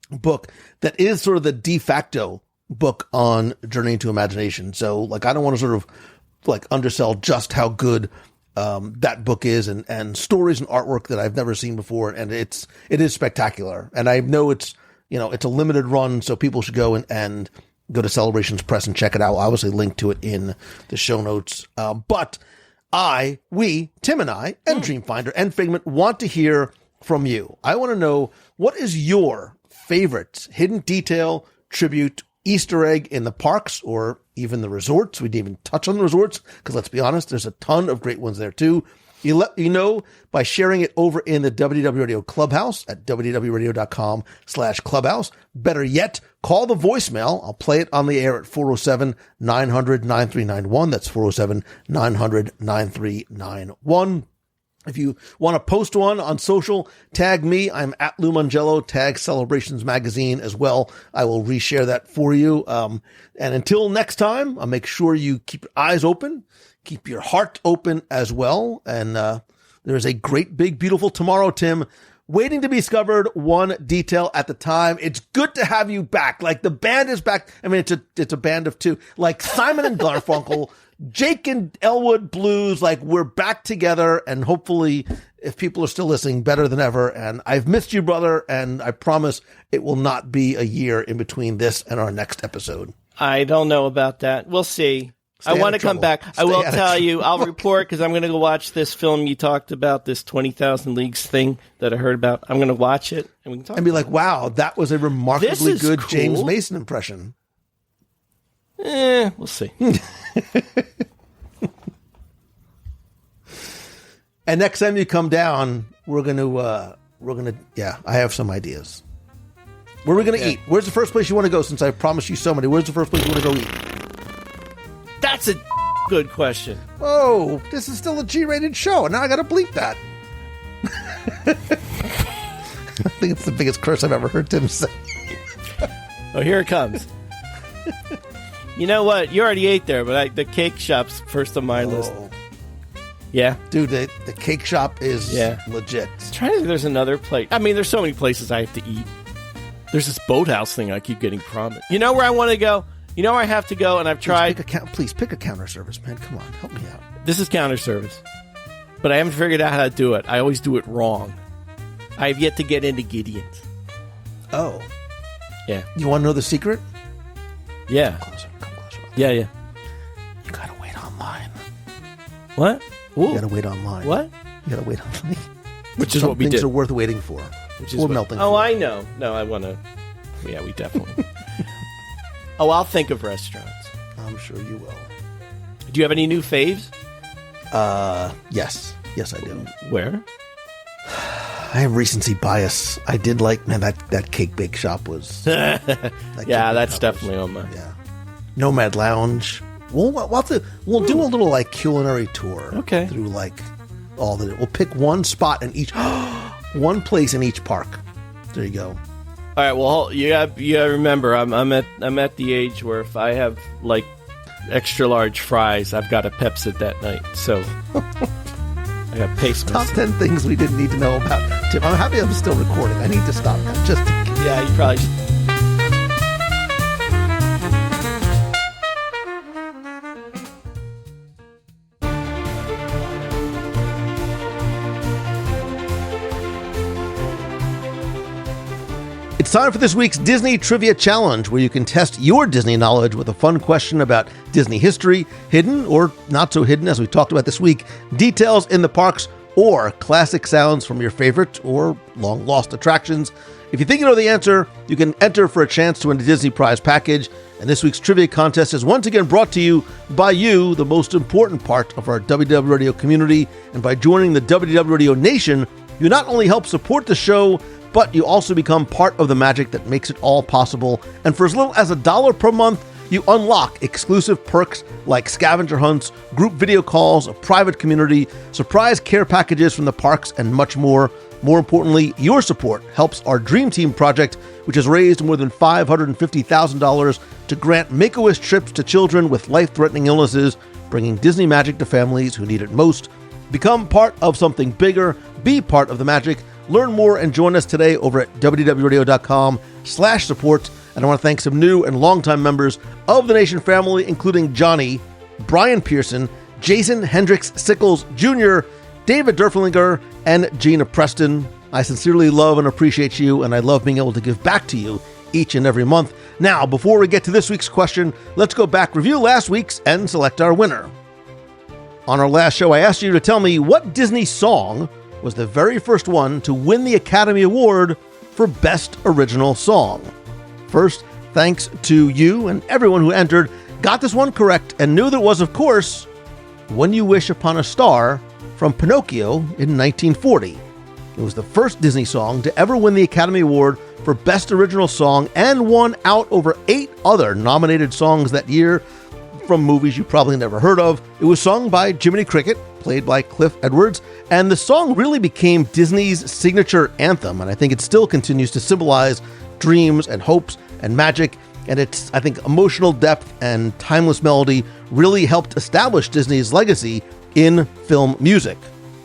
book that is sort of the de facto book on Journey into Imagination. So, like, I don't want to sort of like undersell just how good that book is, and stories and artwork that I've never seen before, and it is spectacular. And I know it's a limited run, so people should go and go to Celebrations Press and check it out. I'll obviously link to it in the show notes. But Tim and I, and Dreamfinder and Figment want to hear from you. I want to know, what is your favorite hidden detail, tribute, Easter egg in the parks, or even the resorts? We didn't even touch on the resorts, because let's be honest, there's a ton of great ones there too. You let me know by sharing it over in the WDW Radio Clubhouse at wdwradio.com/clubhouse. Better yet, call the voicemail. I'll play it on the air at 407-900-9391. That's 407-900-9391. If you want to post one on social, tag me. I'm at Lou Mangello. Tag Celebrations Magazine as well. I will reshare that for you. And until next time, I'll make sure you keep your eyes open, keep your heart open as well. And there's a great, big, beautiful tomorrow, Tim, waiting to be discovered, one detail at the time. It's good to have you back. Like, the band is back. I mean, it's a band of two. Like Simon and Garfunkel, Jake and Elwood Blues, like, we're back together, and hopefully, if people are still listening, better than ever. And I've missed you, brother, and I promise it will not be a year in between this and our next episode. I don't know about that. We'll see. I want to come back. I will tell you, I'll report, because I'm going to go watch this film you talked about, this 20,000 Leagues thing that I heard about. I'm going to watch it, and we can talk and be like, wow, that was a remarkably good cool. James Mason impression. We'll see. And next time you come down, we're gonna, I have some ideas. Where are we gonna eat? Where's the first place you want to go? Since I promised you so many, where's the first place you want to go eat? That's a good question. Oh, this is still a G-rated show, and now I gotta bleep that. I think it's the biggest curse I've ever heard Tim say. Oh, here it comes. You know what? You already ate there, but the cake shop's first on my list. Yeah? Dude, the cake shop is legit. I'm trying to think if there's another place. I mean, there's so many places I have to eat. There's this boathouse thing I keep getting promised. You know where I want to go? You know where I have to go, and I've tried? Please pick a counter service, man. Come on, help me out. This is counter service. But I haven't figured out how to do it. I always do it wrong. I have yet to get into Gideon's. Oh. Yeah. You want to know the secret? Yeah. Come closer. Yeah. You gotta wait online. What? Ooh. You gotta wait online. What? You gotta wait online. Which is what we did. Things are worth waiting for. Which is melting. Oh, I know. No, I want to. Yeah, we definitely. I'll think of restaurants. I'm sure you will. Do you have any new faves? Yes. Yes, I do. Where? I have recency bias. I did like, man, that cake bake shop was... that's definitely on mine. Yeah. Nomad Lounge. We'll do a little, like, culinary tour. Okay. Through, like, we'll pick one spot in each... one place in each park. There you go. All right, well, you gotta remember, I'm at the age where if I have, like, extra large fries, I've got a Pepsi that night, so... I got pace Top 10 things we didn't need to know about. Tim, I'm happy I'm still recording. I need to stop now. Just in case. Yeah, you probably should. It's time for this week's Disney Trivia Challenge, where you can test your Disney knowledge with a fun question about Disney history, hidden or not so hidden, as we talked about this week, details in the parks, or classic sounds from your favorite or long-lost attractions. If you think you know the answer, you can enter for a chance to win a Disney prize package. And this week's trivia contest is once again brought to you by you, the most important part of our WDW Radio community. And by joining the WDW Radio Nation, you not only help support the show, but you also become part of the magic that makes it all possible. And for as little as $1 per month, you unlock exclusive perks like scavenger hunts, group video calls, a private community, surprise care packages from the parks, and much more. More importantly, your support helps our Dream Team project, which has raised more than $550,000 to grant Make-A-Wish trips to children with life-threatening illnesses, bringing Disney magic to families who need it most. Become part of something bigger. Be part of the magic. Learn more and join us today over at wdwradio.com/support. And I want to thank some new and longtime members of the Nation family, including Johnny, Brian Pearson, Jason Hendricks Sickles Jr., David Derflinger, and Gina Preston. I sincerely love and appreciate you, and I love being able to give back to you each and every month. Now, before we get to this week's question, let's go back, review last week's, and select our winner. On our last show, I asked you to tell me what Disney song was the very first one to win the Academy Award for Best Original Song. First, thanks to you and everyone who entered, got this one correct, and knew that it was, of course, When You Wish Upon a Star from Pinocchio in 1940. It was the first Disney song to ever win the Academy Award for Best Original Song and won out over 8 other nominated songs that year from movies you probably never heard of. It was sung by Jiminy Cricket, played by Cliff Edwards, and the song really became Disney's signature anthem, and I think it still continues to symbolize dreams and hopes and magic, and its, I think, emotional depth and timeless melody really helped establish Disney's legacy in film music.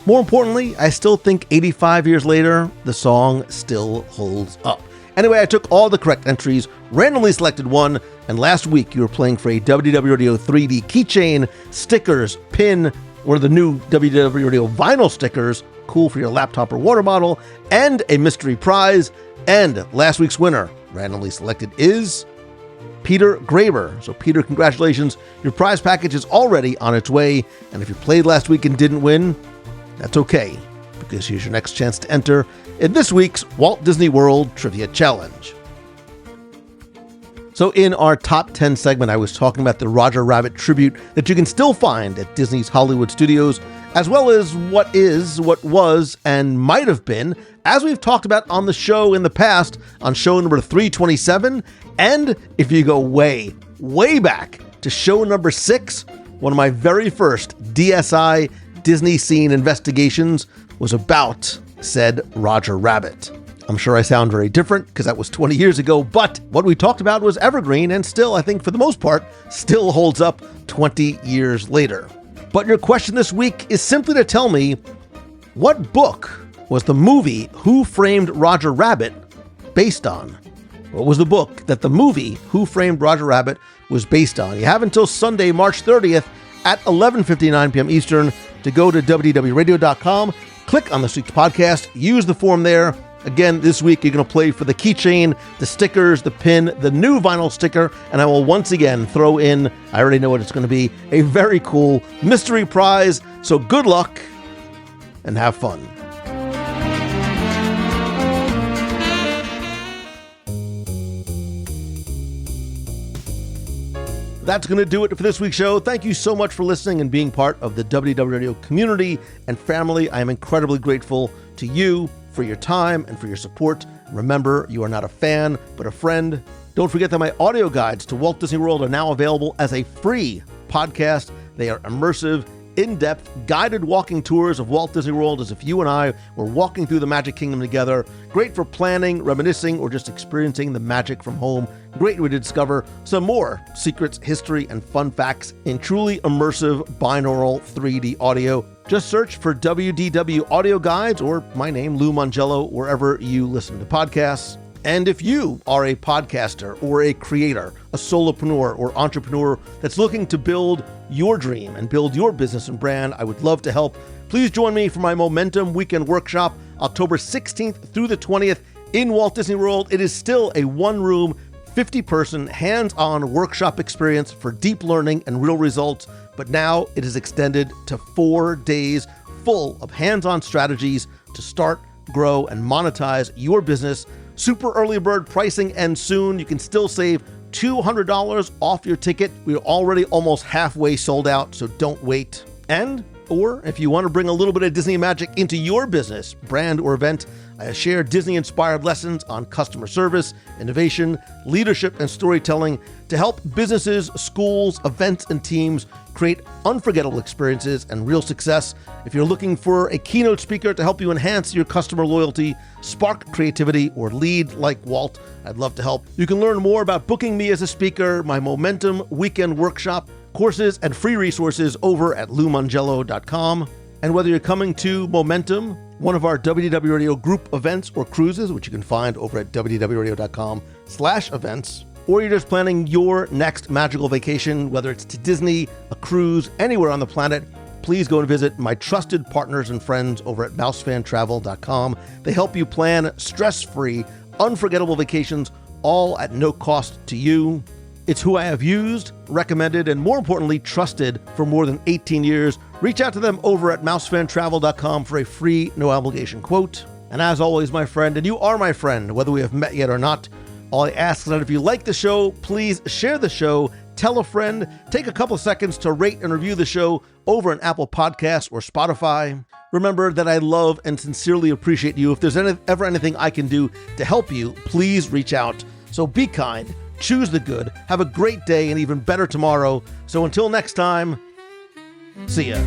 More importantly, I still think 85 years later, the song still holds up. Anyway, I took all the correct entries, randomly selected one, and last week you were playing for a WDW Radio 3D keychain, stickers, pin, one of the new WDW Radio vinyl stickers, cool for your laptop or water bottle, and a mystery prize. And last week's winner, randomly selected, is Peter Graber. So Peter, congratulations. Your prize package is already on its way. And if you played last week and didn't win, that's okay, because here's your next chance to enter in this week's Walt Disney World Trivia Challenge. So in our top 10 segment, I was talking about the Roger Rabbit tribute that you can still find at Disney's Hollywood Studios, as well as what is, what was, and might have been, as we've talked about on the show in the past, on show number 327. And if you go way, way back to show number 6, one of my very first DSI Disney Scene investigations was about said Roger Rabbit. I'm sure I sound very different because that was 20 years ago, but what we talked about was evergreen and still, I think for the most part, still holds up 20 years later. But your question this week is simply to tell me, what book was the movie Who Framed Roger Rabbit based on? What was the book that the movie Who Framed Roger Rabbit was based on? You have until Sunday, March 30th at 11:59 p.m. Eastern to go to WDWRadio.com, click on this week's podcast, use the form there. Again, this week you're going to play for the keychain, the stickers, the pin, the new vinyl sticker, and I will once again throw in, I already know what it's going to be, a very cool mystery prize. So good luck and have fun. That's going to do it for this week's show. Thank you so much for listening and being part of the WDW Radio community and family. I am incredibly grateful to you for your time and for your support. Remember, you are not a fan, but a friend. Don't forget that my audio guides to Walt Disney World are now available as a free podcast. They are immersive, in-depth, guided walking tours of Walt Disney World as if you and I were walking through the Magic Kingdom together. Great for planning, reminiscing, or just experiencing the magic from home. Great way to discover some more secrets, history, and fun facts in truly immersive binaural 3D audio. Just search for WDW Audio Guides or my name, Lou Mongello, wherever you listen to podcasts. And if you are a podcaster or a creator, a solopreneur or entrepreneur that's looking to build your dream and build your business and brand, I would love to help. Please join me for my Momentum Weekend Workshop, October 16th through the 20th in Walt Disney World. It is still a one-room, 50-person, hands-on workshop experience for deep learning and real results, but now it is extended to 4 days full of hands-on strategies to start, grow, and monetize your business. Super early bird pricing ends soon. You can still save $200 off your ticket. We're already almost halfway sold out, so don't wait. Or if you want to bring a little bit of Disney magic into your business, brand, or event, I share Disney-inspired lessons on customer service, innovation, leadership, and storytelling to help businesses, schools, events, and teams create unforgettable experiences and real success. If you're looking for a keynote speaker to help you enhance your customer loyalty, spark creativity, or lead like Walt, I'd love to help. You can learn more about booking me as a speaker, my Momentum Weekend Workshop, courses, and free resources over at LouMongello.com. And whether you're coming to Momentum, one of our WDW Radio group events or cruises, which you can find over at WDWRadio.com/events, or you're just planning your next magical vacation, whether it's to Disney, a cruise, anywhere on the planet, please go and visit my trusted partners and friends over at MouseFanTravel.com. They help you plan stress-free, unforgettable vacations, all at no cost to you. It's who I have used, recommended, and more importantly, trusted for more than 18 years. Reach out to them over at MouseFanTravel.com for a free, no-obligation quote. And as always, my friend, and you are my friend, whether we have met yet or not, all I ask is that if you like the show, please share the show, tell a friend, take a couple of seconds to rate and review the show over on Apple Podcasts or Spotify. Remember that I love and sincerely appreciate you. If there's ever anything I can do to help you, please reach out. So be kind, choose the good, have a great day, and even better tomorrow. So until next time, see ya.